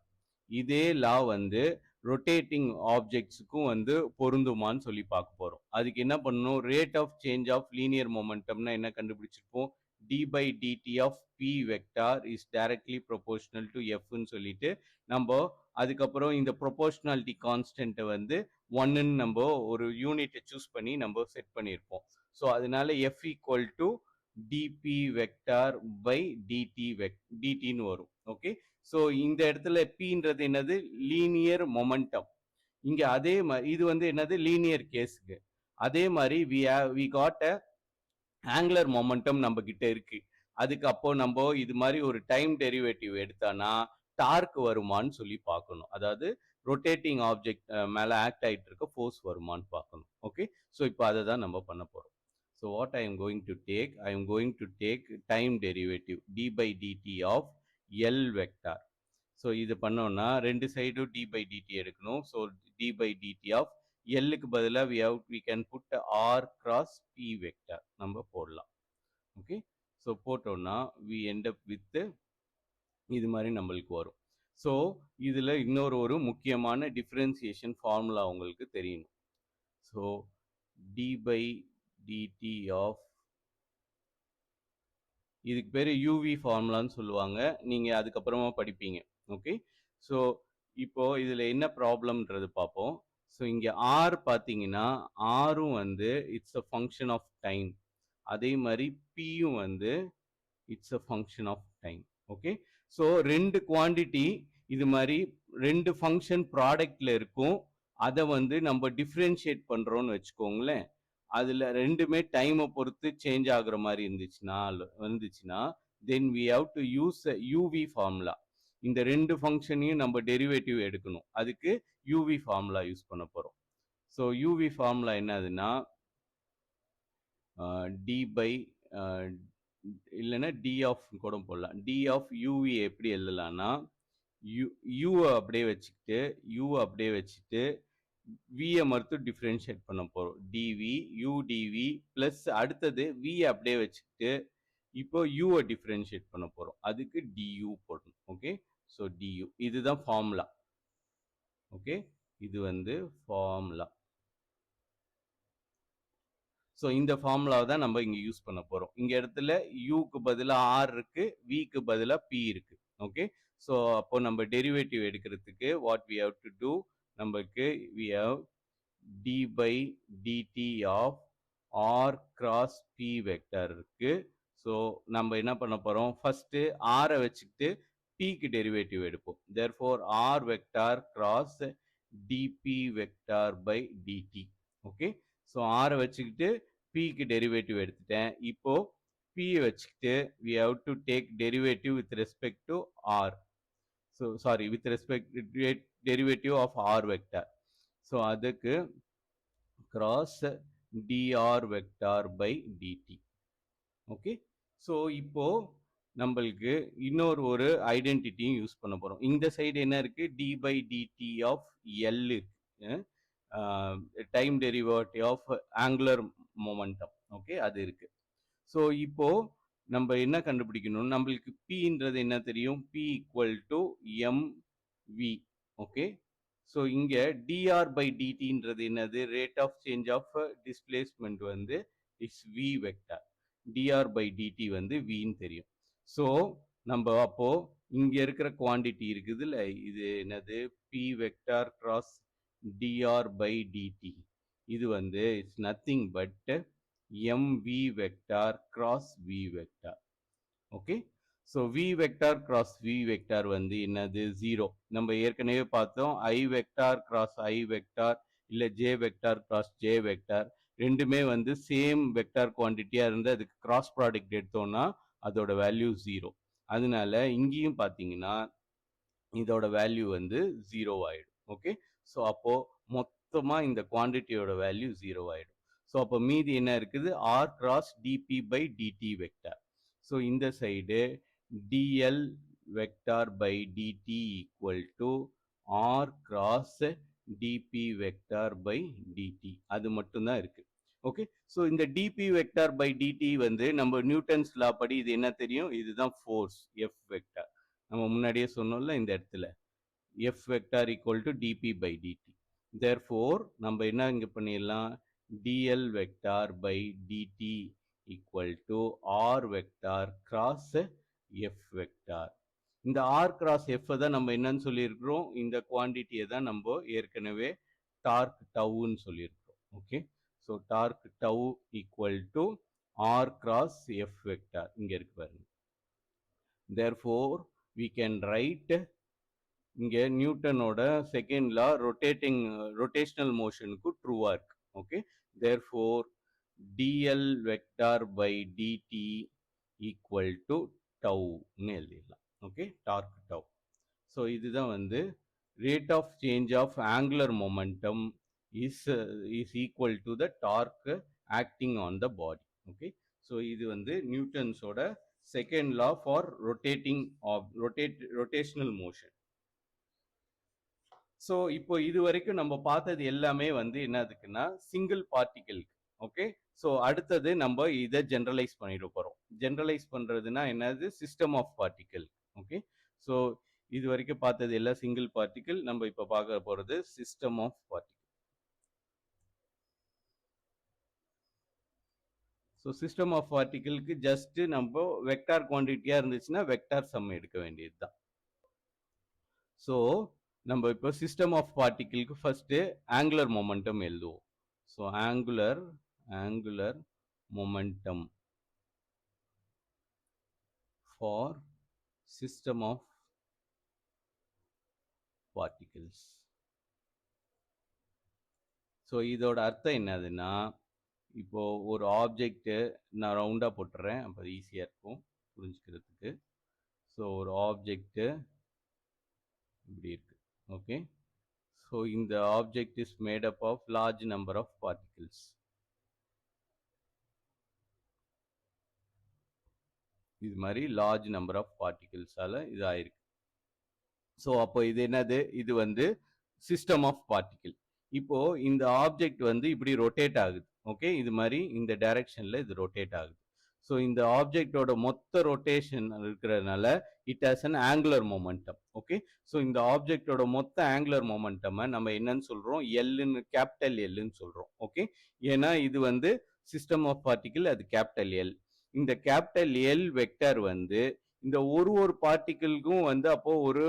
Speaker 1: இதே law வந்து rotating ஆப்ஜெக்ட்ஸுக்கும் வந்து பொருந்துமான்னு சொல்லி பார்க்க போறோம். அதுக்கு என்ன பண்ணணும், rate of change of linear மொமெண்டம்னா என்ன கண்டுபிடிச்சிருப்போம், d by dt of p vector is directly proportional to fன்னு சொல்லிட்டு நம்ம அதுக்கப்புறம் இந்த ப்ரொபோர்ஷனாலிட்டி கான்ஸ்டன்ட்டை வந்து 1ன்னு நம்ம ஒரு யூனிட்டை சூஸ் பண்ணி நம்ம செட் பண்ணியிருப்போம். ஸோ அதனால f equal to dp vector by dtன்னு வரும். ஓகே, ஸோ இந்த இடத்துல pன்றது என்னது, லீனியர் மொமெண்டம். இங்க அதே மாதிரி இது வந்து என்னது, லீனியர் கேஸுக்கு. அதே மாதிரி we got a angular momentum நம்ம கிட்ட இருக்கு. அதுக்கு அப்போ நம்ம இது மாதிரி ஒரு டைம் டெரிவேட்டிவ் எடுத்தானா டார்க் வருமான்னு சொல்லி பார்க்கணும். அதாவது ரொட்டேட்டிங் ஆப்ஜெக்ட் மேல ஆக்ட் ஆயிட்டு இருக்க ஃபோர்ஸ் வருமான்னு பார்க்கணும். ஓகே, ஸோ இப்போ அதை தான் நம்ம பண்ண போறோம். So what I am going to take, I am going to take time derivative d by DD of l vector. So இது பண்ணோம்னா ரெண்டு சைடும் டி பை டிடி எடுக்கணும். So D by DD of எல்லுக்கு பதிலாக we can put r cross p vector நம்ம போடலாம். Okay, so போட்டோம்னா we end up with இது மாதிரி நம்மளுக்கு வரும். ஸோ இதில் இன்னொரு ஒரு முக்கியமான டிஃப்ரென்சியேஷன் ஃபார்முலா உங்களுக்கு தெரியணும். So D by DD of, இதுக்கு பேர் யூவி ஃபார்முலான்னு சொல்லுவாங்க, நீங்கள் அதுக்கப்புறமா படிப்பீங்க. ஓகே, ஸோ இப்போ இதில் என்ன ப்ராப்ளம்ன்றது பார்ப்போம். ஸோ இங்கே ஆர் பார்த்தீங்கன்னா ஆரும் வந்து it's a function of time, அதே மாதிரி பியும் வந்து it's a function of time. Okay, so ரெண்டு குவான்டிட்டி இது மாதிரி ரெண்டு ஃபங்க்ஷன் ப்ராடக்ட்ல இருக்கும். அதை வந்து நம்ம டிஃப்ரென்ஷியேட் பண்ணுறோன்னு வச்சுக்கோங்களேன். அதில் ரெண்டுமே டைமை பொறுத்து சேஞ்ச் ஆகுற மாதிரி வந்துச்சுன்னா then we have to use UV formula. இந்த ரெண்டு ஃபங்க்ஷனையும் நம்ம டெரிவேட்டிவ் எடுக்கணும். அதுக்கு யூவி ஃபார்முலா யூஸ் பண்ண போகிறோம். ஸோ யூவி ஃபார்முலா என்னதுன்னா டி பை இல்லைன்னா டி ஆஃப் கூட போடலாம். டி ஆஃப் யூவி எப்படி எழுதலாம்னா யூவை அப்படியே வச்சுக்கிட்டு வியை மட்டும் டிஃப்ரென்ஷியேட் பண்ண போகிறோம். டிவி யூ டிவி ப்ளஸ் அடுத்தது வி அப்படியே வச்சுக்கிட்டு இப்போ யூவை டிஃப்ரென்ஷியேட் பண்ண போகிறோம். அதுக்கு டியூ போடணும். ஓகே, ஸோ டியூ இதுதான் ஃபார்முலா. ஓகே, இது வந்து ஃபார்முலா. ஸோ இந்த ஃபார்முலாவை தான் நம்ம இங்கே யூஸ் பண்ண போகிறோம். இங்கே இடத்துல யூக்கு பதிலாக ஆர் இருக்கு, விக்கு பதிலாக பி இருக்கு. ஓகே, ஸோ அப்போ நம்ம டெரிவேட்டிவ் எடுக்கிறதுக்கு what we have to do, நமக்கு we have d by DD of r cross B vector இருக்கு. ஸோ நம்ம என்ன பண்ண போகிறோம், ஃபர்ஸ்ட் ஆரை வச்சுக்கிட்டு பிக்கு டெரிவேட்டிவ் எடுப்போம். Therefore R vector cross DP vector by DT. Okay, so ஆரை வச்சுக்கிட்டு பிக்கு டெரிவேட்டிவ் எடுத்துட்டேன். இப்போ பியை வச்சுக்கிட்டு we have to take derivative with respect to r. So sorry, with respect to derivative of r vector. So அதுக்கு cross dr vector by dt. Okay, so இப்போ நம்மளுக்கு இன்னொரு ஒரு ஐடென்டிட்டியும் யூஸ் பண்ண போகிறோம். இந்த சைடு என்ன இருக்கு, d by DD of l இருக்கு, time derivative of angular momentum. Okay, அது இருக்கு. ஸோ இப்போ நம்ம என்ன கண்டுபிடிக்கணும், நம்மளுக்கு பின்றது என்ன தெரியும், p equal to mv. Okay, so இங்கே டிஆர் பை டிடின்றது என்னது, rate of change of displacement வந்து it's v vector. Dr by DD வந்து வின்னு தெரியும். ஸோ நம்ம அப்போ இங்க இருக்கிற குவான்டிட்டி இருக்குதுல்ல, இது என்னது, P vector cross DR by DT. இது வந்து it's nothing but mv vector cross v vector. Okay, so v vector cross v vector வந்து என்னது, 0. நம்ம ஏற்கனவே பார்த்தோம் i vector cross i vector இல்லை j vector cross j vector ரெண்டுமே வந்து சேம் வெக்டார் குவான்டிட்டியா இருந்து அதுக்கு கிராஸ் ப்ராடக்ட் எடுத்தோம்னா அதோட வேல்யூ 0. அதனால இங்கேயும் பார்த்தீங்கன்னா இதோட வேல்யூ வந்து 0 ஆயிடும். ஓகே, ஸோ அப்போ மொத்தமா இந்த குவான்டிட்டியோட வேல்யூ 0 ஆயிடும். ஸோ அப்போ மீதி என்ன இருக்குது, r cross dp by dt vector. So இந்த side dl vector by dt equal to R cross DP vector by dt, அது மட்டும்தான் இருக்கு. ஓகே. ஸோ இந்த dp வெக்டார் பை dt வந்து நம்ம நியூட்டன்ஸ் லா படி இது என்ன தெரியும், இதுதான் ஃபோர்ஸ் f வெக்டார். நம்ம முன்னாடியே சொன்னோம்ல இந்த இடத்துல f vector equal to dp by dt. Therefore நம்ம என்ன இங்க பண்ணிடலாம், dl vector by dt equal to r vector cross f vector. இந்த r cross f தான் நம்ம என்னன்னு சொல்லியிருக்கிறோம், இந்த குவான்டிட்டியை தான் நம்ம ஏற்கனவே டார்க் டவுன்னு சொல்லியிருக்கிறோம். Okay. So torque tau equal to r cross f vector இங்க இருக்கு பாருங்க. Therefore we can write இங்க நியூட்டனோட செகண்ட் லா ரொட்டேஷனல் மோஷனுக்கு ட்ரூவா இருக்கு. Okay. Therefore dl vector by dt equal to டவுன்னு எழுதிடலாம். ஓகே. Torque tau. ஸோ இதுதான் வந்து rate of change of angular momentum is equal to the torque acting on the body. Okay. So இது வந்து நியூட்டன்ஸோட second law for rotational motion. So இப்போ இது வரைக்கும் நம்ம பார்த்தது எல்லாமே வந்து என்னதுக்குன்னா சிங்கிள் பார்ட்டிகிள். ஓகே. ஸோ அடுத்தது நம்ம இதை ஜென்ரலைஸ் பண்ணிட போகிறோம். ஜென்ரலைஸ் பண்ணுறதுனா என்னது, system of particle. Okay. So இது வரைக்கும் பார்த்தது எல்லாம் சிங்கிள் பார்ட்டிகிள், நம்ம இப்போ பார்க்க போகிறது system of particle. So system of பார்ட்டிகிளுக்கு ஜஸ்ட் நம்ம வெக்டார் குவான்டிட்டியாக இருந்துச்சுன்னா வெக்டார் சம் எடுக்க வேண்டியது தான். ஸோ நம்ம இப்போ சிஸ்டம் ஆஃப் பார்ட்டிகிளுக்கு ஃபர்ஸ்ட் ஆங்குலர் மொமெண்டம் எழுதுவோம். So angular momentum for system of particles. So இதோட அர்த்தம் என்னதுன்னா, இப்போ ஒரு ஆப்ஜெக்ட் நான் ரவுண்டா போட்டுறேன், அப்போ ஈஸியா இருக்கும் புரிஞ்சுக்கிறதுக்கு. ஸோ ஒரு ஆப்ஜெக்ட் இப்படி இருக்கு. ஓகே. ஸோ இந்த object is made up of large number of particles. இது மாதிரி லார்ஜ் நம்பர் ஆஃப் பார்ட்டிகிள்ஸால இது ஆயிருக்கு. ஸோ அப்போ இது என்னது, இது வந்து சிஸ்டம் ஆஃப் பார்ட்டிகிள். இப்போ இந்த ஆப்ஜெக்ட் வந்து இப்படி ரொட்டேட் ஆகுது. ஓகே. இது மாதிரி இந்த டைரக்ஷன்ல இது ரொட்டேட் ஆகுது. ஸோ இந்த ஆப்ஜெக்டோட மொத்த ரொட்டேஷன் இருக்கிறதுனால it has an angular momentum. Okay. So இந்த ஆப்ஜெக்டோட மொத்த ஆங்குலர் மொமெண்டம் நம்ம என்னன்னு சொல்றோம், எல்லுன்னு, கேபிட்டல் எல்லுன்னு சொல்றோம். ஓகே. ஏன்னா இது வந்து சிஸ்டம் ஆஃப் பார்ட்டிகிள், அது கேபிட்டல் எல். இந்த கேபிட்டல் எல் வெக்டர் வந்து இந்த ஒரு பார்ட்டிகிளுக்கும் வந்து அப்போ ஒரு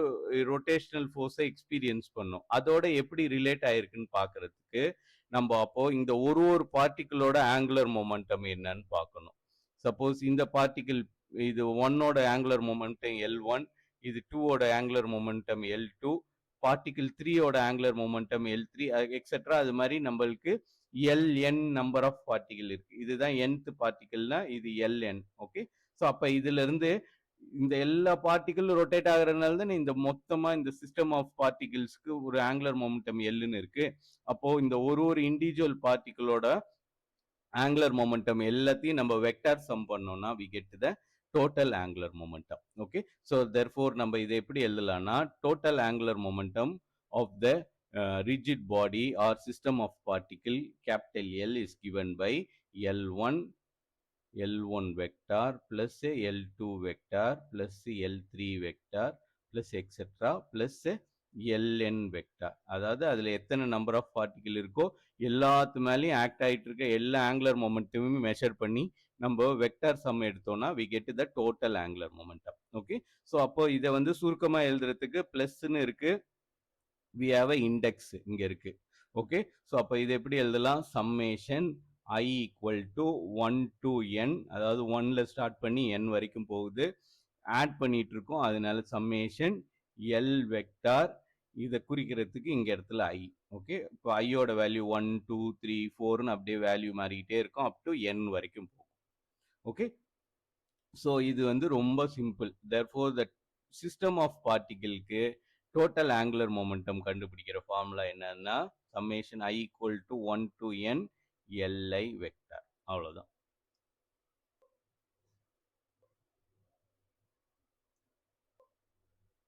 Speaker 1: ரொட்டேஷனல் ஃபோர்ஸை எக்ஸ்பீரியன்ஸ் பண்ணும். அதோட எப்படி ரிலேட் ஆயிருக்குன்னு பாக்குறதுக்கு நம்ம அப்போ இந்த ஒரு பார்ட்டிகிளோட ஆங்குலர் மொமெண்டம் என்னன்னு பார்க்கணும். சப்போஸ் இந்த பார்ட்டிகிள் இது 1ஓட ஆங்குலர் மொமெண்டம் L1, இது 2ஓட ஆங்குலர் மொமெண்டம் L2, பார்ட்டிகிள் 3ஓட ஆங்குலர் மொமெண்டம் L3, எக்ஸெட்ரா. அது மாதிரி நம்மளுக்கு Ln நம்பர் ஆஃப் பார்ட்டிகிள் இருக்கு. இதுதான் nth பார்ட்டிகிள்னா இது Ln. ஓகே. ஸோ அப்போ இதுல இருந்து இந்த எல்லா பார்ட்டிகிளும் ரொட்டேட் ஆகுறதுனால தான் இந்த மொத்தமா இந்த சிஸ்டம் ஆஃப் பார்ட்டிகிள்ஸ்க்கு ஒரு ஆங்குலர் மொமெண்டம் எல்லுன்னு இருக்கு. அப்போ இந்த ஒரு இண்டிவிஜுவல் பார்ட்டிகிளோட ஆங்குலர் மொமெண்டம் எல்லாத்தையும் நம்ம வெக்டார் சம் பண்ணோம்னா we get the total angular momentum. Okay. So therefore நம்ம இதை எப்படி எழுதலாம்னா, total angular momentum of the rigid body or system of particle capital L is given by L1 vector plus L2 vector plus L3 vector plus etc plus Ln vector. அதாவது அதுல எத்தனை number of particle இருக்கோ எல்லாத்து மேலேயும் act ஆகிட்டு இருக்க எல்லா angular மொமெண்டையும் measure பண்ணி நம்ம வெக்டார் சம் எடுத்தோம்னா we get the total angular momentum. Okay. So அப்போ இதை வந்து சுருக்கமா எழுதுறதுக்கு பிளஸ்ன்னு இருக்கு, we have a index இங்க இருக்கு. ஓகே. ஸோ அப்போ இது எப்படி எழுதலாம், summation I equal to 1 to n, அதாவது 1ல ஸ்டார்ட் பண்ணி n வரைக்கும் போகுது, ஆட் பண்ணிட்டு இருக்கோம், அதனால சம்மேஷன் எல் வெக்டார், இதை குறிக்கிறதுக்கு இங்க இடத்துல ஐ. ஓகே. இப்போ ஐயோட வேல்யூ 1 2 3 4ன்னு அப்படியே வேல்யூ மாறிக்கிட்டே இருக்கும் அப் டு n வரைக்கும் போகும். ஓகே. ஸோ இது வந்து ரொம்ப simple. Therefore the system of பார்ட்டிகிளுக்கு டோட்டல் ஆங்குலர் மொமெண்டம் கண்டுபிடிக்கிற ஃபார்முலா என்னன்னா summation I equal to 1 to n Li vector. அவ்வளவுதான்.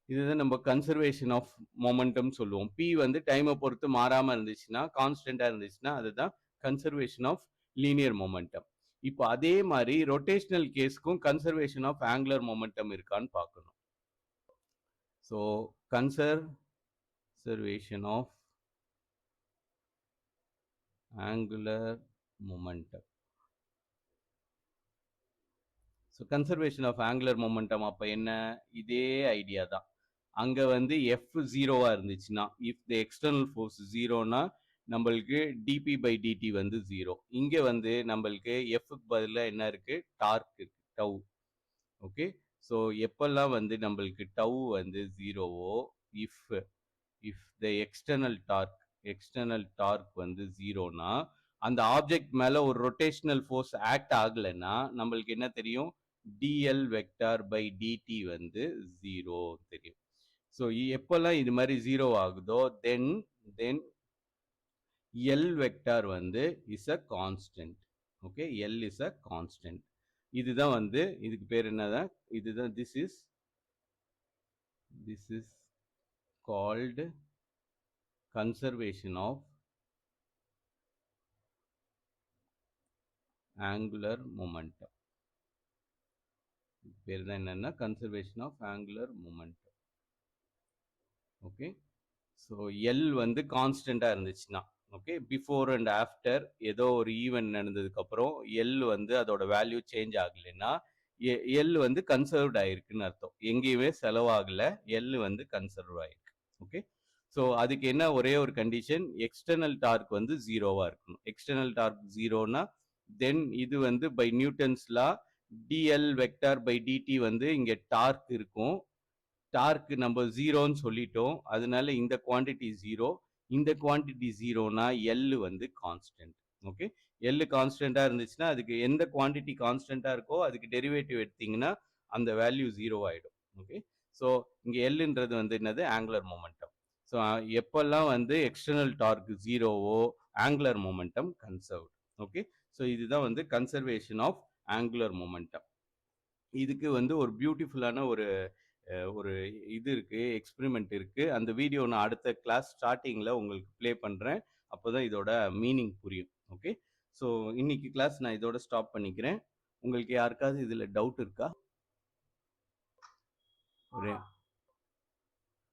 Speaker 1: இதுதான் நம்ம கன்சர்வேஷன் ஆஃப் மொமெண்டம் சொல்லுவோம். பி வந்து டைமை பொறுத்து மாறாம இருந்துச்சுன்னா, கான்ஸ்டன்டா இருந்துச்சுன்னா அதுதான் கன்சர்வேஷன் ஆஃப் லீனியர் மொமெண்டம். இப்போ அதே மாதிரி ரொட்டேஷனல் கேஸ்க்கும் கன்சர்வேஷன் ஆஃப் ஆங்குலர் மொமெண்டம் இருக்கான்னு பார்க்கணும். So conservation of angular momentum. So conservation of angular momentum அப்போ என்ன, இதே ஐடியா தான். அங்கே வந்து எஃப் ஜீரோவா இருந்துச்சுன்னா, இஃப் த எக்ஸ்டர்னல் ஃபோர்ஸ் ஜீரோனா நம்மளுக்கு டிபி பை டிடி வந்து ஜீரோ. இங்கே வந்து நம்மளுக்கு எஃப்க்கு பதிலாக என்ன இருக்கு, டார்க் இருக்கு, டவ். ஓகே, ஸோ எப்பெல்லாம் வந்து நம்மளுக்கு டவ் வந்து ஜீரோவோ, if if the external torque வந்து ஜீரோனா அந்த ஆப்ஜெக்ட் மேல ஒரு ரொட்டேஷனல் ஃபோர்ஸ் ஆக்ட் ஆகலைன்னா நம்மளுக்கு என்ன தெரியும், டிஎல் வெக்டார் பை டிடி வந்து ஜீரோ தெரியும். ஸோ எப்பெல்லாம் இது மாதிரி ஜீரோ ஆகுதோ தென் தென் எல் வெக்டார் வந்து is a constant. Okay, L is a constant. இதுதான் வந்து இதுக்கு பேர் என்னதான், இதுதான் this is called conservation of angular momentum. பேர் தான் என்னன்னா conservation of angular momentum. Okay, so L வந்து கான்ஸ்டண்ட்டாக இருந்துச்சுன்னா, ஓகே, பிஃபோர் அண்ட் ஆஃப்டர் ஏதோ ஒரு ஈவெண்ட் நடந்ததுக்கப்புறம் எல் வந்து அதோட வேல்யூ சேஞ்ச் ஆகலைன்னா எல் வந்து கன்சர்வ்ட் ஆயிருக்குன்னு அர்த்தம். எங்கேயுமே செலவாகலை, எல் வந்து கன்சர்வ் ஆயிருக்கு. ஓகே, ஸோ அதுக்கு என்ன ஒரே ஒரு கண்டிஷன், எக்ஸ்டர்னல் டார்க் வந்து ஜீரோவாக இருக்கணும். எக்ஸ்டர்னல் டார்க் ஜீரோனா தென் இது வந்து by Newton's law DL vector by DD வந்து இங்கே டார்க் இருக்கும். டார்க் நம்ம ஜீரோன்னு சொல்லிட்டோம், அதனால இந்த குவான்டிட்டி ஜீரோ, இந்த குவான்டிட்டி ஜீரோனா எல் வந்து கான்ஸ்டன்ட். ஓகே, எல் கான்ஸ்டன்டா இருந்துச்சுன்னா அதுக்கு எந்த குவான்டிட்டி கான்ஸ்டன்டா இருக்கோ அதுக்கு டெரிவேட்டிவ் எடுத்தீங்கன்னா அந்த வேல்யூ ஜீரோ ஆயிடும். ஓகே, ஸோ இங்க எல்ன்றது வந்து என்னது, ஆங்குலர் மொமெண்டம். ஸோ எப்பெல்லாம் வந்து எக்ஸ்டர்னல் டார்க் ஜீரோவோ angular momentum conserve. Okay, so இதுதான் வந்து கன்சர்வேஷன் ஆஃப் ஆங்குலர் மொமெண்டம். இதுக்கு வந்து ஒரு பியூட்டிஃபுல்லான ஒரு ஒரு இது இருக்கு, எக்ஸ்பெரிமெண்ட் இருக்கு. அந்த வீடியோ நான் அடுத்த கிளாஸ் ஸ்டார்டிங்ல உங்களுக்கு ப்ளே பண்றேன். அப்போதான் இதோட மீனிங் புரியும். ஓகே, ஸோ இன்னைக்கு கிளாஸ் நான் இதோட ஸ்டாப் பண்ணிக்கிறேன். உங்களுக்கு யாருக்காவது இதுல டவுட் இருக்கா? ஒரு